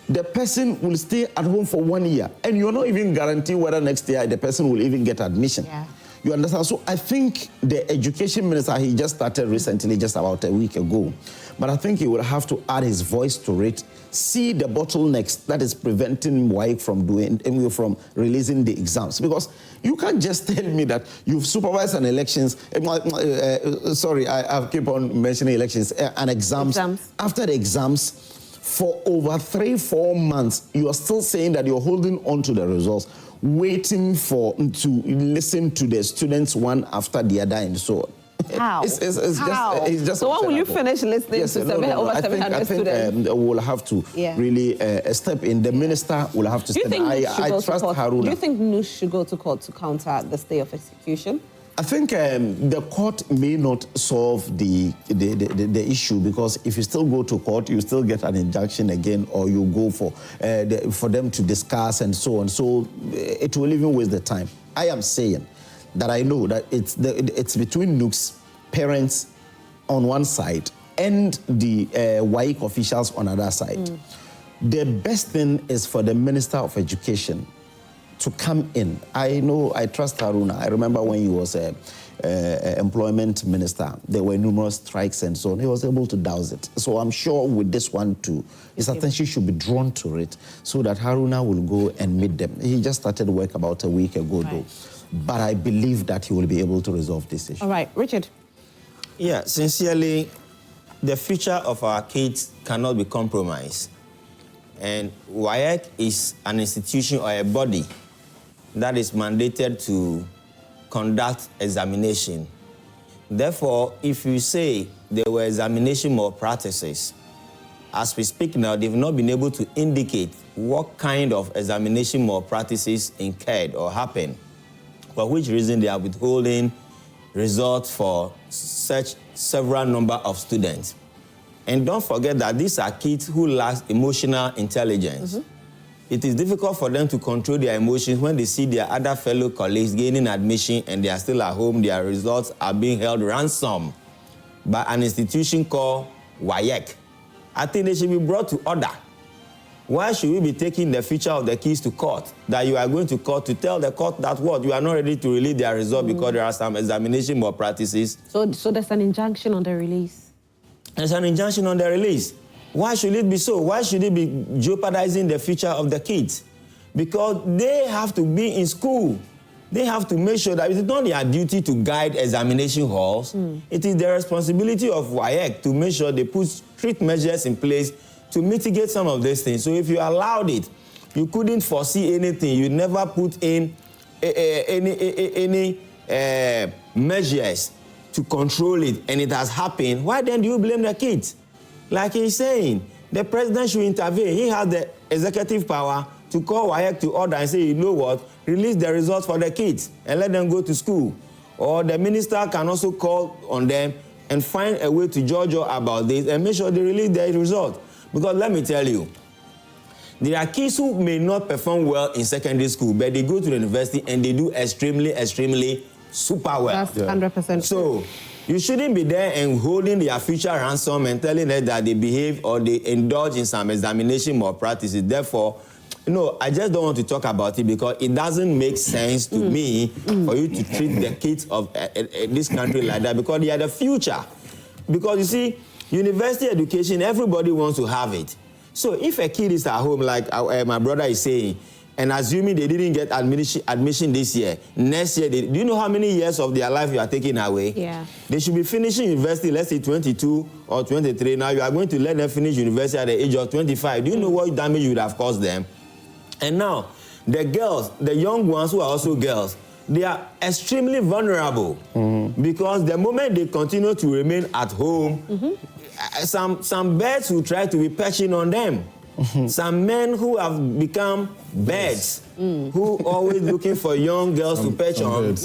the person will stay at home for 1 year, and you're not even guaranteed whether next year the person will even get admission. Yeah. You understand? So I think the education minister, he just started recently, just about a week ago, but I think he will have to add his voice to it, see the bottlenecks that is preventing WAEC from releasing the exams. Because you can't just tell me that you've supervised an elections, sorry, I keep on mentioning elections, and exams. After the exams, for over 3-4 months, you are still saying that you're holding on to the results, waiting to listen to the students one after the other and so on. How? It's just so when will you finish listening to over 700 students? We'll have to really step in. The minister will have to step in. I trust Haruna. Do you think NUS should go to court to counter the stay of execution? I think the court may not solve the issue, because if you still go to court, you still get an injunction again, or you go for them to discuss and so on. So it will even waste the time. I am saying that I know that it's between NUCs, parents on one side, and the WAEC officials on the other side. The best thing is for the Minister of Education to come in. I know, I trust Haruna. I remember when he was employment minister, there were numerous strikes and so on. He was able to douse it. So I'm sure with this one too, his attention should be drawn to it so that Haruna will go and meet them. He just started work about a week ago though. But I believe that he will be able to resolve this issue. All right, Richard. Yeah, sincerely, the future of our kids cannot be compromised. And WAEC is an institution or a body that is mandated to conduct examination. Therefore, if you say there were examination malpractices, as we speak now, they've not been able to indicate what kind of examination malpractices incurred or happened, for which reason they are withholding results for such several number of students. And don't forget that these are kids who lack emotional intelligence. It is difficult for them to control their emotions when they see their other fellow colleagues gaining admission and they are still at home. Their results are being held ransom by an institution called WAEC. I think they should be brought to order. Why should we be taking the future of the kids to court? That you are going to court to tell the court that what? You are not ready to release their result because there are some examination malpractices. So there's an injunction on the release? There's an injunction on the release. Why should it be so? Why should it be jeopardizing the future of the kids? Because they have to be in school. They have to make sure that it is not their duty to guide examination halls. It is the responsibility of WAEC to make sure they put strict measures in place to mitigate some of these things. So if you allowed it, you couldn't foresee anything. You never put in any measures to control it, and it has happened. Why then do you blame the kids? Like he's saying, the president should intervene. He has the executive power to call WAEC to order and say, you know what, release the results for the kids and let them go to school. Or the minister can also call on them and find a way to judge about this and make sure they release their results. Because let me tell you, there are kids who may not perform well in secondary school, but they go to the university and they do extremely, extremely super well. That's 100%. So you shouldn't be there and holding their future ransom and telling them that they behave or they indulge in some examination malpractices. Therefore, I just don't want to talk about it because it doesn't make sense to me for you to treat the kids of this country like that, because they are the future. Because you see, university education, everybody wants to have it. So if a kid is at home, like my brother is saying, and assuming they didn't get admission this year, next year, do you know how many years of their life you are taking away? Yeah. They should be finishing university, let's say 22 or 23. Now you are going to let them finish university at the age of 25. Do you know what damage you would have caused them? And now, the girls, the young ones who are also girls, they are extremely vulnerable because the moment they continue to remain at home, some birds will try to be perching on them. Some men who have become birds, who always looking for young girls to perch on,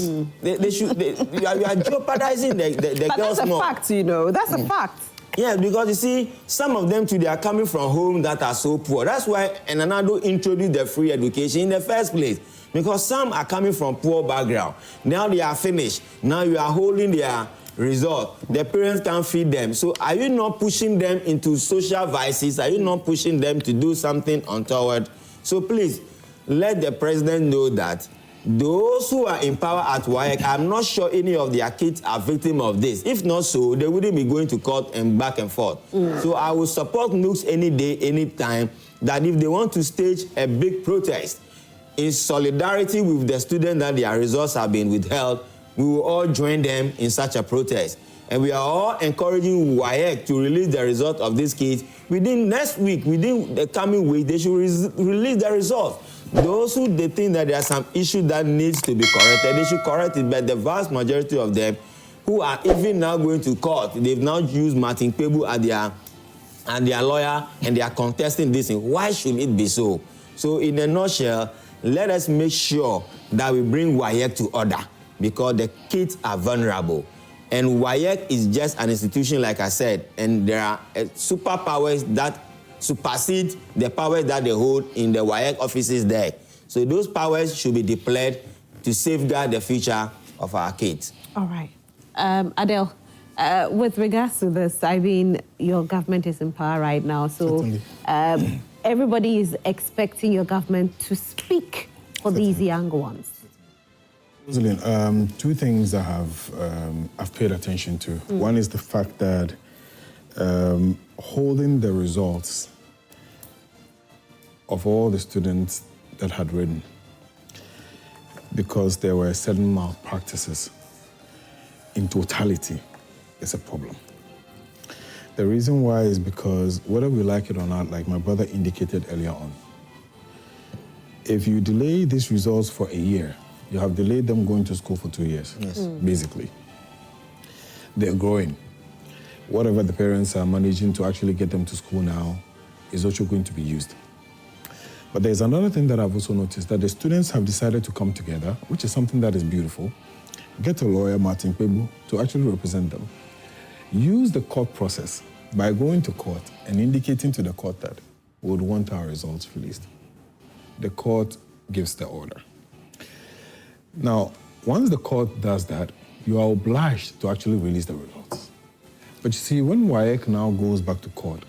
you are jeopardizing the girls more. That's a fact, That's a fact. Yeah, because you see, some of them too, they are coming from homes that are so poor. That's why Enanado introduced the free education in the first place. Because some are coming from poor background. Now they are finished. Now you are holding their result. The parents can't feed them. So are you not pushing them into social vices? Are you not pushing them to do something untoward? So please, let the president know that those who are in power at WAEC, I'm not sure any of their kids are victims of this. If not so, they wouldn't be going to court and back and forth. So I will support NUCs any day, any time, that if they want to stage a big protest in solidarity with the students that their results have been withheld, we will all join them in such a protest. And we are all encouraging WAEC to release the result of these kids within next week, within the coming week. They should release the results. Those who they think that there are some issue that needs to be corrected, they should correct it. But the vast majority of them who are even now going to court, they've now used Dafeamekpor as their lawyer, and they are contesting this thing. Why should it be so? So in a nutshell, let us make sure that we bring WAEC to order, because the kids are vulnerable. And WAEC is just an institution, like I said, and there are superpowers that supersede the powers that they hold in the WAEC offices there. So those powers should be deployed to safeguard the future of our kids. All right. Adele, with regards to this, I mean, your government is in power right now, so everybody is expecting your government to speak for these young ones. Rosalind, two things I have I've paid attention to. One is the fact that holding the results of all the students that had written, because there were certain malpractices in totality, is a problem. The reason why is because, whether we like it or not, like my brother indicated earlier on, if you delay these results for a year, you have delayed them going to school for 2 years, basically. They're growing. Whatever the parents are managing to actually get them to school now is also going to be used. But there's another thing that I've also noticed, that the students have decided to come together, which is something that is beautiful, get a lawyer, Dafeamekpor, to actually represent them. Use the court process by going to court and indicating to the court that we would want our results released. The court gives the order. Now, once the court does that, you are obliged to actually release the results. But you see, when WAEC now goes back to court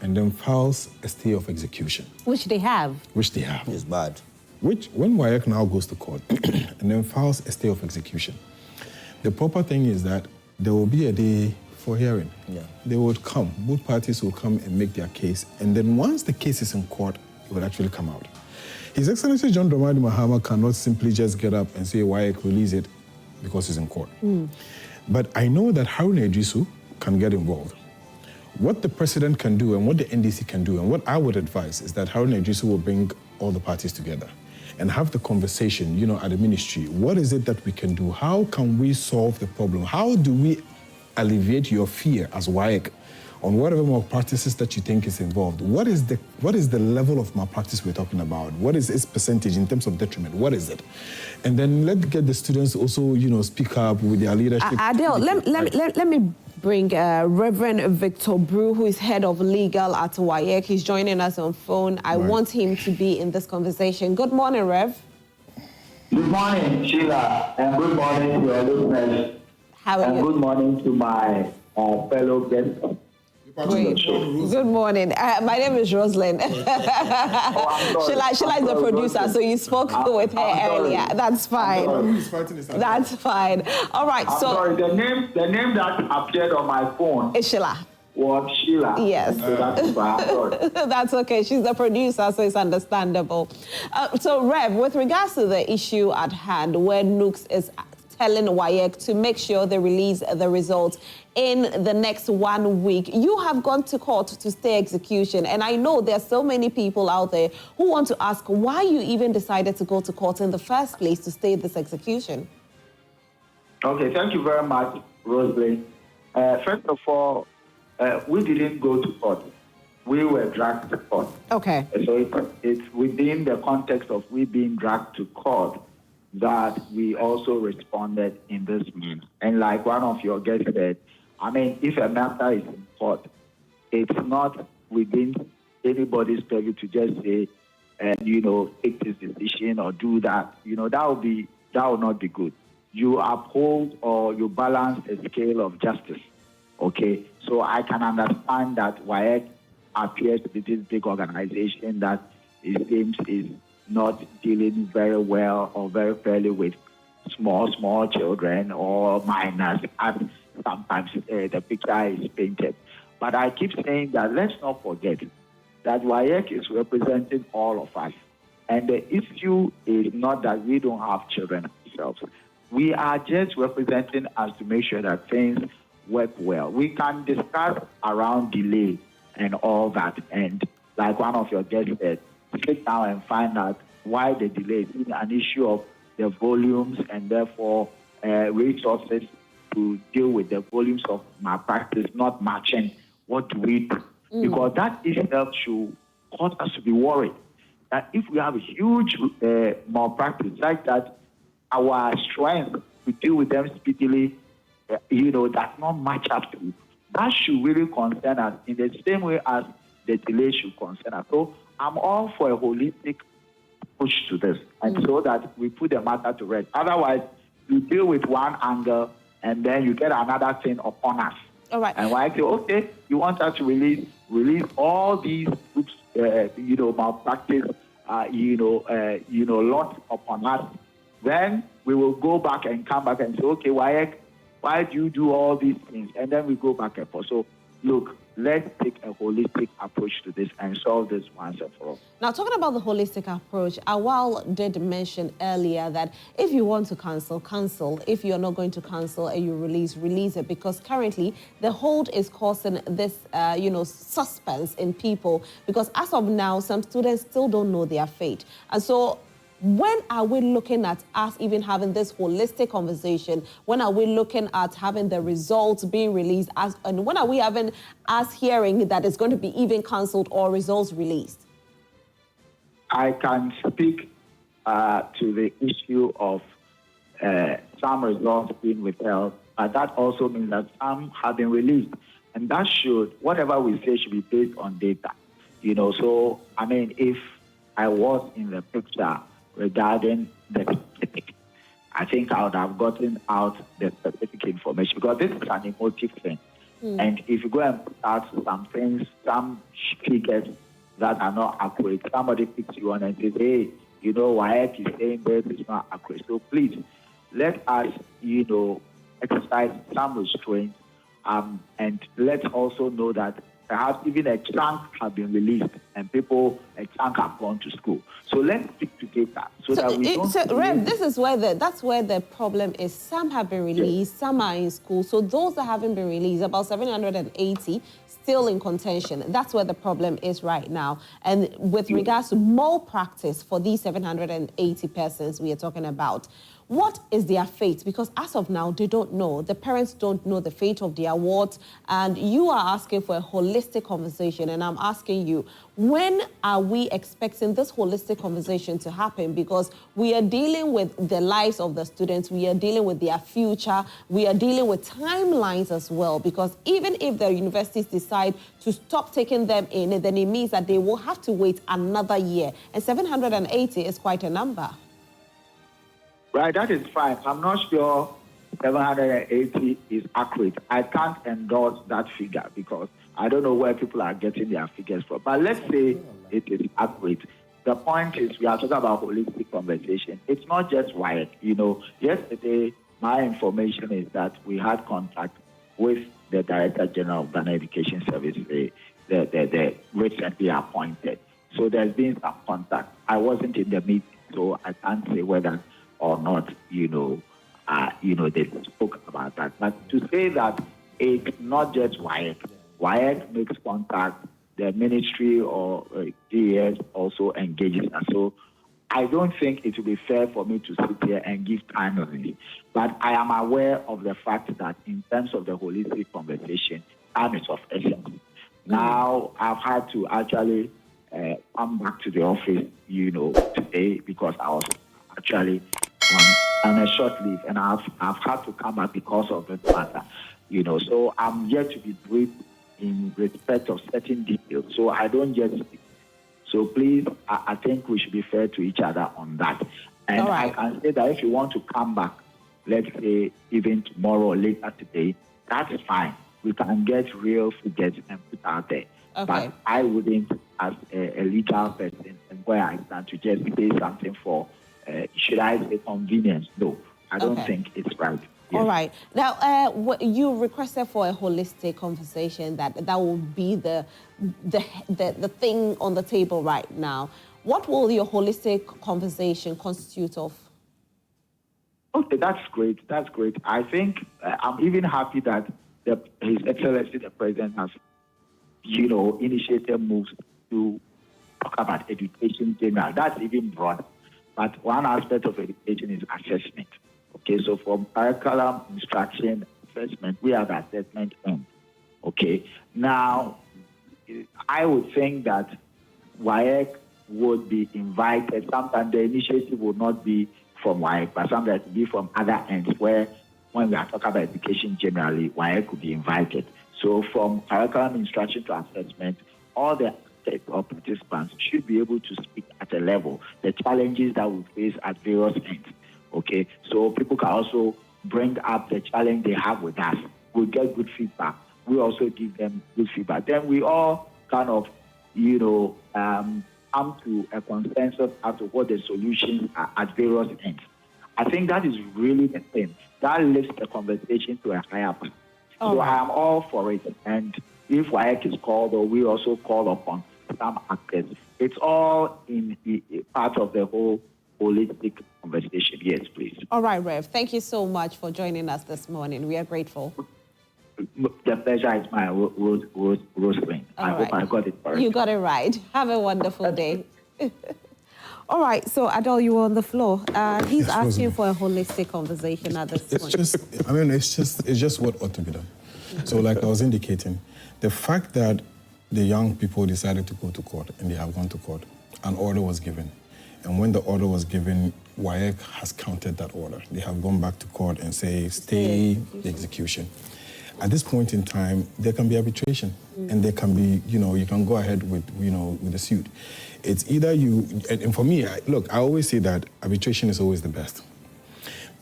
and then files a stay of execution. Which they have. Which they have. It's bad. Which, when WAEC now goes to court and then files a stay of execution, the proper thing is that there will be a day for hearing. Yeah. They would come, both parties will come and make their case, and then once the case is in court, it will actually come out. His Excellency John Dramani Mahama cannot simply just get up and say, WAEC, release it, because it's in court. But I know that Haruna Idrisu can get involved. What the president can do and what the NDC can do and what I would advise is that Haruna Idrisu will bring all the parties together and have the conversation, at the ministry. What is it that we can do? How can we solve the problem? How do we alleviate your fear as WAEC on whatever malpractices that you think is involved? What is the level of malpractice we're talking about? What is its percentage in terms of detriment? What is it? And then let's get the students also, speak up with their leadership. Adele, let me bring Reverend Victor Brew, who is head of legal at WAEC. He's joining us on phone. I want him to be in this conversation. Good morning, Rev. Good morning, Sheila, and good morning to your listeners. How are you? Good morning to my fellow guests. Great. Good morning. My name is Rosalind. Sheila is the producer, so you spoke with her earlier. That's fine. That's fine. All right. I'm sorry. The name that appeared on my phone is Sheila. Was Sheila. Yes. So that's fine. Sorry. That's okay. She's the producer, so it's understandable. So, Rev, with regards to the issue at hand, where Nooks is telling WAEC to make sure they release the results in the next 1 week. You have gone to court to stay execution, and I know there are so many people out there who want to ask why you even decided to go to court in the first place to stay this execution. Okay, thank you very much, Rosalie. First of all, we didn't go to court. We were dragged to court. Okay. So it's within the context of we being dragged to court that we also responded in this manner. And like one of your guests said, if a matter is in court, it's not within anybody's purview to just say, take this decision or do that. That will not be good. You uphold or you balance a scale of justice. Okay, so I can understand that WAEC appears to be this big organization that it seems is not dealing very well or very fairly with small children or minors, as sometimes the picture is painted. But I keep saying that let's not forget that WAEC is representing all of us. And the issue is not that we don't have children ourselves. We are just representing us to make sure that things work well. We can discuss around delay and all that. And like one of your guests said, sit down and find out why the delay is an issue of the volumes and therefore resources to deal with the volumes of malpractice not matching what do we do. Because that itself should cause us to be worried that if we have a huge malpractice like that, our strength to deal with them speedily, does not match up to. That should really concern us in the same way as the delay should concern us. So I'm all for a holistic push to this, and so that we put the matter to rest. Otherwise, you deal with one angle, and then you get another thing upon us. All right. And when I say, okay, you want us to release all these groups, malpractice, lot upon us, then we will go back and come back and say, okay, WAEC, why do you do all these things? And then we go back and forth. So, look, let's take a holistic approach to this and solve this once and for all. Now, talking about the holistic approach, Awal did mention earlier that if you want to cancel, cancel. If you're not going to cancel and you release it, because currently the hold is causing this, suspense in people, because as of now, some students still don't know their fate. And so, when are we looking at us even having this holistic conversation? When are we looking at having the results being released? And when are we having us hearing that it's going to be even cancelled or results released? I can speak to the issue of some results being withheld. That also means that some have been released. And that whatever we say should be based on data. So, if I was in the picture regarding the specific, I think I would have gotten out the specific information, because this is an emotive thing. And if you go and put out some things, some figures that are not accurate, somebody picks you on and says, hey, you know, WAEC is saying this is not accurate. So please, let us, exercise some restraint, and let's also know that perhaps even a chunk have been released and a chunk have gone to school. So let's stick to data that we don't... So, Rev, this is where that's where the problem is. Some have been released, yes. Some are in school. So those that haven't been released, about 780, still in contention. That's where the problem is right now. And with regards to more practice for these 780 persons we are talking about, what is their fate? Because as of now, they don't know. The parents don't know the fate of the awards. And you are asking for a holistic conversation. And I'm asking you, when are we expecting this holistic conversation to happen? Because we are dealing with the lives of the students. We are dealing with their future. We are dealing with timelines as well. Because even if the universities decide to stop taking them in, then it means that they will have to wait another year. And 780 is quite a number. Right, that is fine. I'm not sure 780 is accurate. I can't endorse that figure because I don't know where people are getting their figures from. But let's say it is accurate. The point is we are talking about holistic conversation. It's not just WAEC. Yesterday, my information is that we had contact with the Director General of Ghana Education Service, the recently appointed. So there's been some contact. I wasn't in the meeting, so I can't say whether or not, they spoke about that. But to say that it's not just WAEC. WAEC makes contact, the ministry or DES also engages us. So I don't think it will be fair for me to sit here and give time on it. But I am aware of the fact that in terms of the holistic conversation, time is of essence. Now, I've had to actually come back to the office, today because I was actually on a short leave, and I've had to come back because of this matter, So I'm yet to be briefed in respect of certain details, so I don't yet speak. So please, I think we should be fair to each other on that. And right. I can say that if you want to come back, let's say even tomorrow or later today, that's fine. We can get real figures and put out there. Okay. But I wouldn't, as a legal person, and where I stand to just say something for should I say convenience? No, I don't think it's right. Yes. All right. Now, you requested for a holistic conversation that will be the thing on the table right now. What will your holistic conversation constitute of? Okay, that's great. That's great. I think I'm even happy that His Excellency the President has, initiated moves to talk about education in general. That's even broader. But one aspect of education is assessment. Okay, so from curriculum, instruction, assessment, we have assessment end. Okay, now I would think that WAEC would be invited. Sometimes the initiative would not be from WAEC, but sometimes it would be from other ends where, when we are talking about education generally, WAEC could be invited. So from curriculum, instruction to assessment, all the or participants should be able to speak at a level, the challenges that we face at various ends. Okay, so people can also bring up the challenge they have with us. We get good feedback. We also give them good feedback. Then we all kind of, come to a consensus as to what the solutions are at various ends. I think that is really the thing. That lifts the conversation to a higher point. So I am all for it. And if WAEC is called, or we also call upon some actors, it's all in part of the whole holistic conversation. Yes, please. All right, Rev. Thank you so much for joining us this morning. We are grateful. The pleasure is mine, Roseline. I hope I got it right. You got it right. Have a wonderful day. All right, so Adol, you were on the floor. He's asking for a holistic conversation at this point. It's just what ought to be done. So like I was indicating, the fact that the young people decided to go to court, and they have gone to court, an order was given. And when the order was given, WAEC has countered that order. They have gone back to court and say, stay the execution. At this point in time, there can be arbitration, and there can be, you can go ahead with the suit. It's either you, and for me, I always say that arbitration is always the best.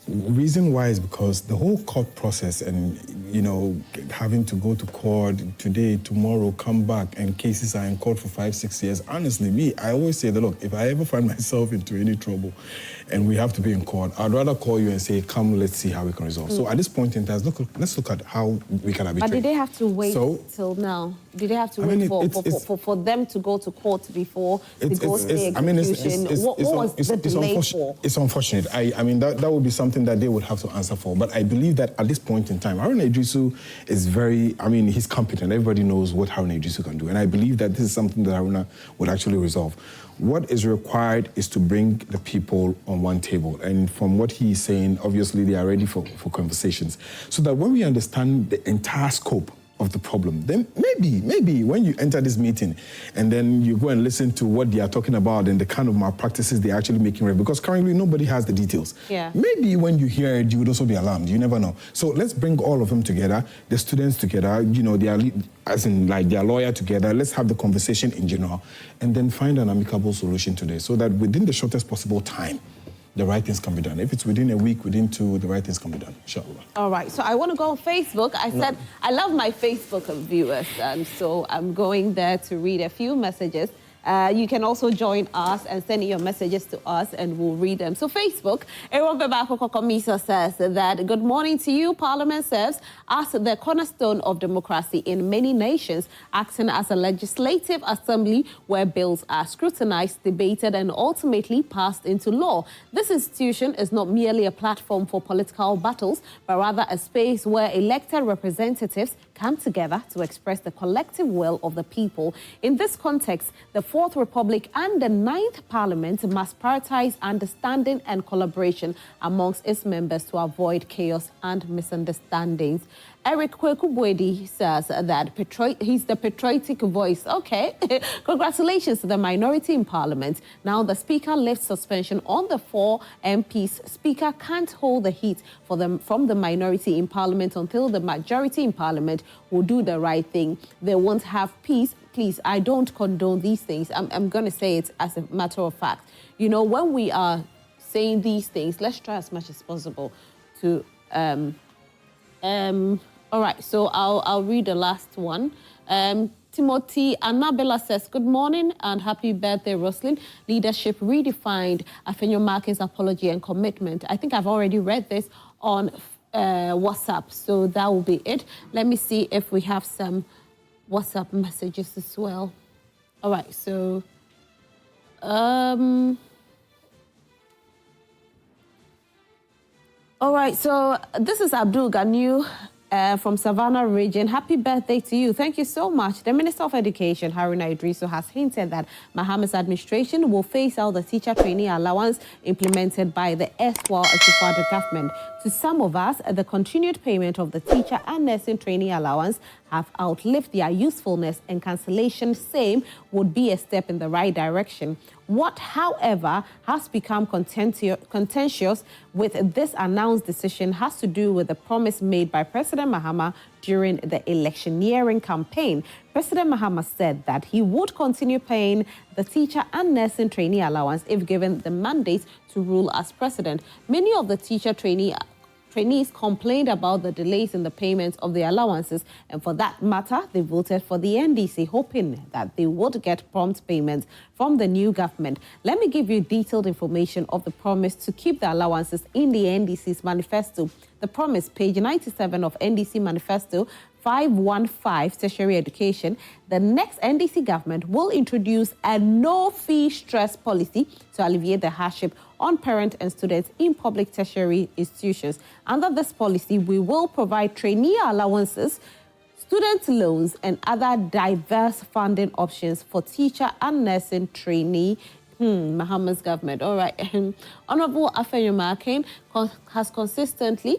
Reason why is because the whole court process and, having to go to court today, tomorrow, come back, and cases are in court for 5-6 years. Honestly, I always say that, look, if I ever find myself into any trouble and we have to be in court, I'd rather call you and say, come, let's see how we can resolve. So at this point in time, let's look at how we can arbitrate. But did they have to wait till now? Did they have to wait for them to go to court before they go to the execution? What was the delay for? It's unfortunate. I mean, that would be something that they would have to answer for. But I believe that at this point in time, Haruna Idrisu is he's competent. Everybody knows what Haruna Idrisu can do. And I believe that this is something that Haruna would actually resolve. What is required is to bring the people on one table. And from what he's saying, obviously they are ready for conversations. So that when we understand the entire scope of the problem, then maybe when you enter this meeting and then you go and listen to what they are talking about and the kind of malpractices they're actually making, because currently nobody has the details. Yeah. Maybe when you hear it, you would also be alarmed. You never know. So let's bring all of them together, the students together, their lawyer together. Let's have the conversation in general and then find an amicable solution today so that within the shortest possible time, the right things can be done. If it's within a week, within 2, the right things can be done, inshallah. All right, so I want to go on Facebook. I said I love my Facebook viewers, and so I'm going there to read a few messages. You can also join us and send your messages to us and we'll read them. So Facebook, Aaron Bebako Kokomiso says that, good morning to you. Parliament serves as the cornerstone of democracy in many nations, acting as a legislative assembly where bills are scrutinized, debated and ultimately passed into law. This institution is not merely a platform for political battles, but rather a space where elected representatives come together to express the collective will of the people. In this context, the Fourth Republic and the Ninth Parliament must prioritize understanding and collaboration amongst its members to avoid chaos and misunderstandings. Eric Kwekubwedi says that he's the patriotic voice. Okay, congratulations to the minority in Parliament. Now the Speaker lifts suspension on the 4 MPs. Speaker can't hold the heat for them from the minority in Parliament until the majority in Parliament will do the right thing. They won't have peace. Please, I don't condone these things. I'm going to say it as a matter of fact. You know, when we are saying these things, let's try as much as possible to... all right, so I'll read the last one. Timothy Annabella says, good morning and happy birthday, Roslyn. Leadership redefined. Afenyo Markin's apology and commitment. I think I've already read this on WhatsApp, so that will be it. Let me see if we have some WhatsApp messages as well. All right, so... all right, so this is Abdul Ganiu from Savannah region. Happy birthday to you. Thank you so much. The Minister of Education, Haruna Idrisu, has hinted that Mohammed's administration will phase out the teacher trainee allowance implemented by the erstwhile Akufo-Addo government. To some of us, the continued payment of the teacher and nursing trainee allowance have outlived their usefulness, and cancellation same would be a step in the right direction. What, however, has become contentious with this announced decision has to do with the promise made by President Mahama during the electioneering campaign. President Mahama said that he would continue paying the teacher and nursing trainee allowance if given the mandate to rule as president. Many of the teacher trainees complained about the delays in the payment of the allowances, and for that matter, they voted for the NDC, hoping that they would get prompt payments from the new government. Let me give you detailed information of the promise to keep the allowances in the NDC's manifesto. The promise, page 97 of NDC Manifesto 515, tertiary education. The next NDC government will introduce a no-fee stress policy to alleviate the hardship on parents and students in public tertiary institutions. Under this policy, we will provide trainee allowances, student loans, and other diverse funding options for teacher and nursing trainee. Mohammed's government. All right. Honorable Afenyo Markin has consistently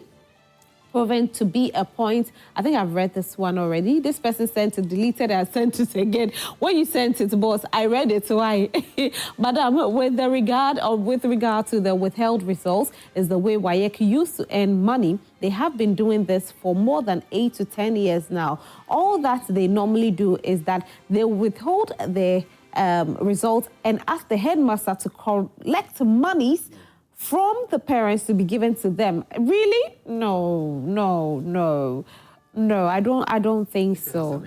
proven to be a point. I think I've read this one already. This person sent it, deleted it, and sent it again. When you sent it, boss, I read it. Why? But with regard to the withheld results, is the way WAEC used to earn money. They have been doing this for more than 8 to 10 years now. All that they normally do is that they withhold their results and ask the headmaster to collect monies from the parents to be given to them. Really? No, I don't think so.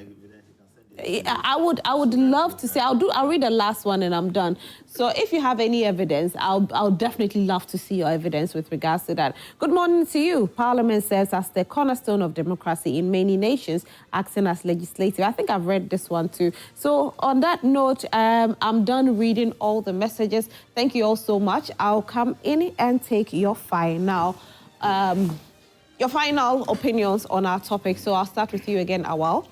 I would love to say, I'll read the last one and I'm done. So if you have any evidence, I'll definitely love to see your evidence with regards to that. Good morning to you. Parliament serves as the cornerstone of democracy in many nations, acting as legislative. I think I've read this one too. So on that note, I'm done reading all the messages. Thank you all so much. I'll come in and take your final opinions on our topic. So I'll start with you again, Awal.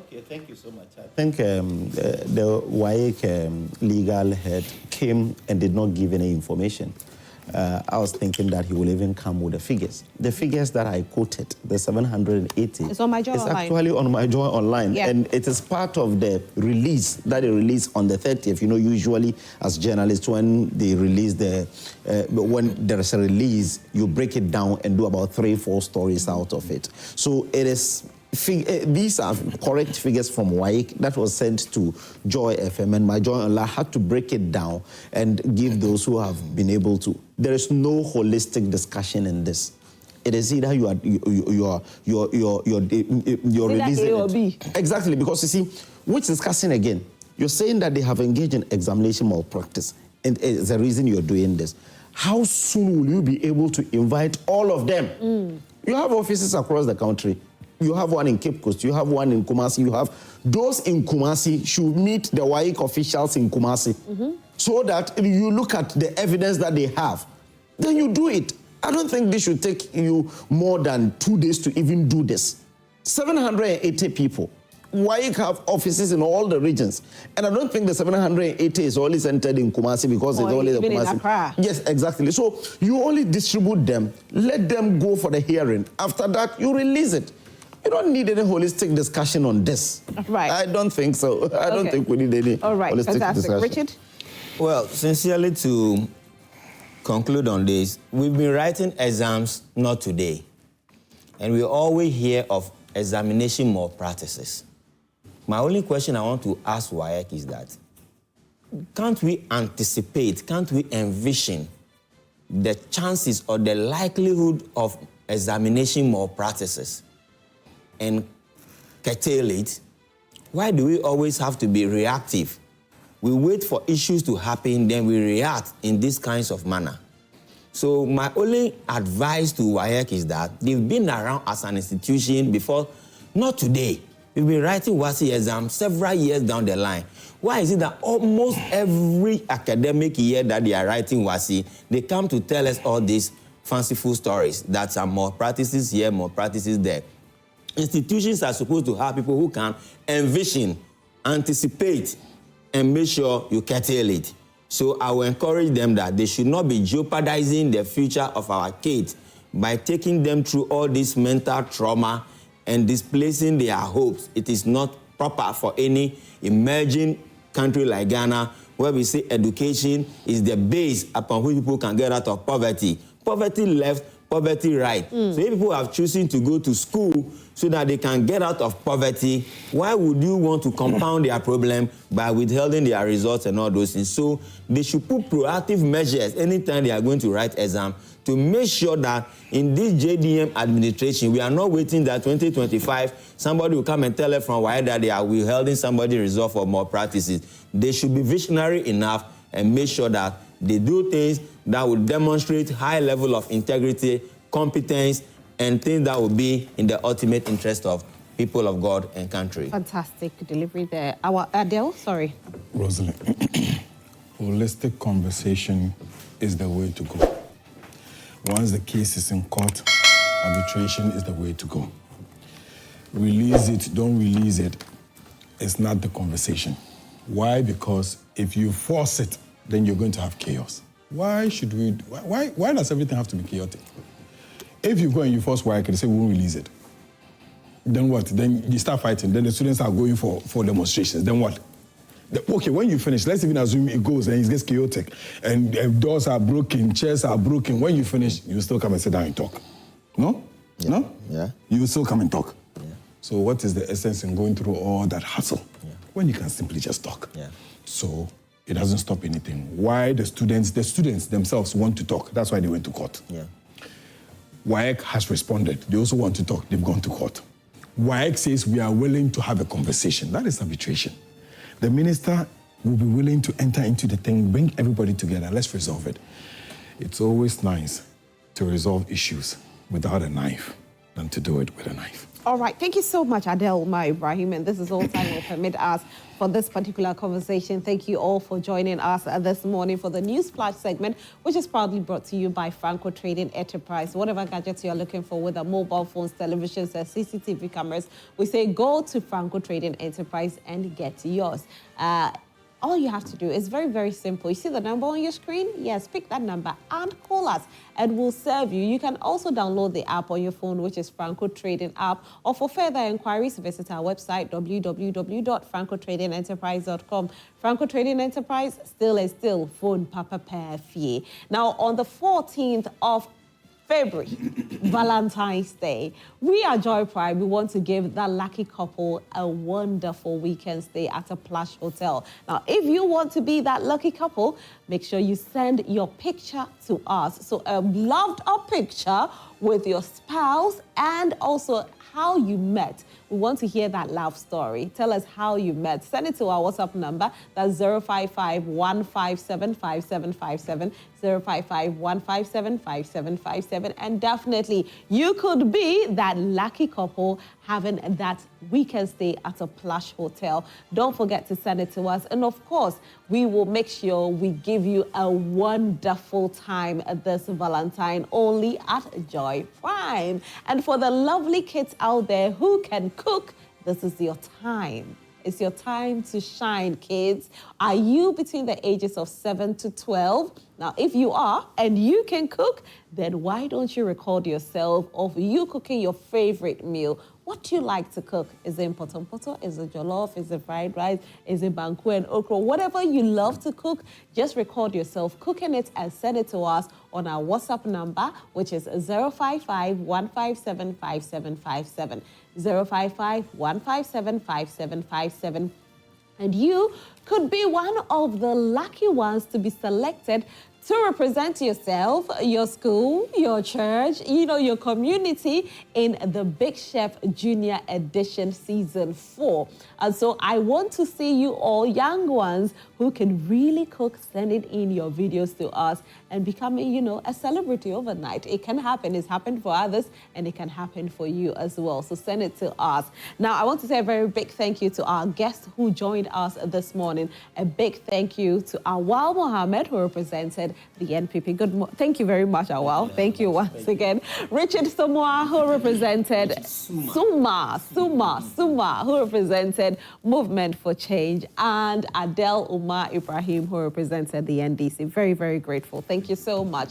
Okay, thank you so much. I think the WAEC legal head came and did not give any information. I was thinking that he will even come with the figures. The figures that I quoted, the 780, it's on my joy online. It's actually on my joy online. Yeah. And it is part of the release that they release on the 30th. You know, usually as journalists, when they release when there is a release, you break it down and do about 3-4 stories out of it. So it is... These are correct figures from WAEC that was sent to Joy FM, and my Joy Online had to break it down and give those who have been able to. There is no holistic discussion in this. It is either you're releasing A or B. Exactly, because you see, which discussing again? You're saying that they have engaged in examination malpractice, and it's the reason you're doing this. How soon will you be able to invite all of them? You have offices across the country. You have one in Cape Coast, you have one in Kumasi, you have... Those in Kumasi should meet the WAEC officials in Kumasi so that you look at the evidence that they have. Then you do it. I don't think this should take you more than 2 days to even do this. 780 people. WAEC have offices in all the regions. And I don't think the 780 is only centered in Kumasi because it's only the Kumasi. In Accra. Yes, exactly. So you only distribute them, let them go for the hearing. After that, you release it. You don't need any holistic discussion on this. Right. I don't think so. I don't think we need any holistic discussion. Richard? Well, sincerely to conclude on this, we've been writing exams not today. And we always hear of examination malpractices. My only question I want to ask WAEC is that, can't we anticipate, can't we envision the chances or the likelihood of examination malpractices and curtail it? Why do we always have to be reactive? We wait for issues to happen, then we react in these kinds of manner. So my only advice to WAEC is that they've been around as an institution before, not today. We've been writing WASI exams several years down the line. Why is it that almost every academic year that they are writing WASI, they come to tell us all these fanciful stories that some more practices here, more practices there? Institutions are supposed to have people who can envision, anticipate, and make sure you curtail it. So I will encourage them that they should not be jeopardizing the future of our kids by taking them through all this mental trauma and displacing their hopes. It is not proper for any emerging country like Ghana, where we say education is the base upon which people can get out of poverty. Poverty left, poverty right. So if people are choosing to go to school so that they can get out of poverty, why would you want to compound their problem by withholding their results and all those things? So they should put proactive measures anytime they are going to write exam to make sure that in this JDM administration, we are not waiting that 2025, somebody will come and tell us from why that they are withholding somebody's result for more practices. They should be visionary enough and make sure that they do things that will demonstrate high level of integrity, competence, and things that will be in the ultimate interest of people of God and country. Fantastic delivery there. Our Adele, sorry. Rosalind, holistic conversation is the way to go. Once the case is in court, arbitration is the way to go. Release it, don't release it. It's not the conversation. Why? Because if you force it, then you're going to have chaos. Why should we? Why does everything have to be chaotic? If you go and you force WAEC, they say we won't release it. Then what? Then you start fighting. Then the students are going for demonstrations. Then what? Okay, when you finish, let's even assume it goes and it gets chaotic, and doors are broken, chairs are broken. When you finish, you still come and sit down and talk. No? Yeah. No? Yeah. You will still come and talk. Yeah. So what is the essence in going through all that hassle when you can simply just talk? Yeah. So it doesn't stop anything. Why the students themselves want to talk. That's why they went to court. Yeah. WAEC has responded. They also want to talk. They've gone to court. WAEC says we are willing to have a conversation. That is arbitration. The minister will be willing to enter into the thing, bring everybody together. Let's resolve it. It's always nice to resolve issues without a knife than to do it with a knife. All right, thank you so much, Adel Umar Ibrahim, and this is all time will permit us for this particular conversation. Thank you all for joining us this morning for the News Flash segment, which is proudly brought to you by Franco Trading Enterprise. Whatever gadgets you're looking for, whether mobile phones, televisions, CCTV cameras, we say go to Franco Trading Enterprise and get yours. All you have to do is very, very simple. You see the number on your screen? Yes, pick that number and call us, and we'll serve you. You can also download the app on your phone, which is Franco Trading app. Or for further inquiries, visit our website, www.francotradingenterprise.com. Franco Trading Enterprise, still phone papa pair fee. Now, on the 14th of February, Valentine's Day, we at Joy Pride, we want to give that lucky couple a wonderful weekend stay at a plush hotel. Now, if you want to be that lucky couple, make sure you send your picture to us. So a loved up picture with your spouse and also how you met. We want to hear that love story. Tell us how you met. Send it to our WhatsApp number. That's 055-157-5757, 055-157-5757. And definitely, you could be that lucky couple having that weekend stay at a plush hotel. Don't forget to send it to us. And of course, we will make sure we give you a wonderful time this Valentine only at Joy Prime. And for the lovely kids out there who can cook, this is your time. It's your time to shine, kids. Are you between the ages of 7 to 12? Now, if you are and you can cook, then why don't you record yourself of you cooking your favorite meal? What do you like to cook? Is it poto? Is it jollof? Is it fried rice? Is it banku and okra? Whatever you love to cook, just record yourself cooking it and send it to us on our WhatsApp number, which is 055-157-5757, 055-157-5757. And you could be one of the lucky ones to be selected to represent yourself, your school, your church, your community in the Big Chef Junior Edition Season 4. And so I want to see you all young ones who can really cook, sending in your videos to us and becoming, a celebrity overnight. It can happen. It's happened for others and it can happen for you as well. So send it to us. Now, I want to say a very big thank you to our guest who joined us this morning. A big thank you to Awal Mohammed, who represented the NPP. Thank you very much, Awal. Thank you once again. Richard Samoa, who represented Suma, who represented Movement for Change, and Adel Umar Ibrahim, who represented the NDC. Very, very grateful. Thank you so much.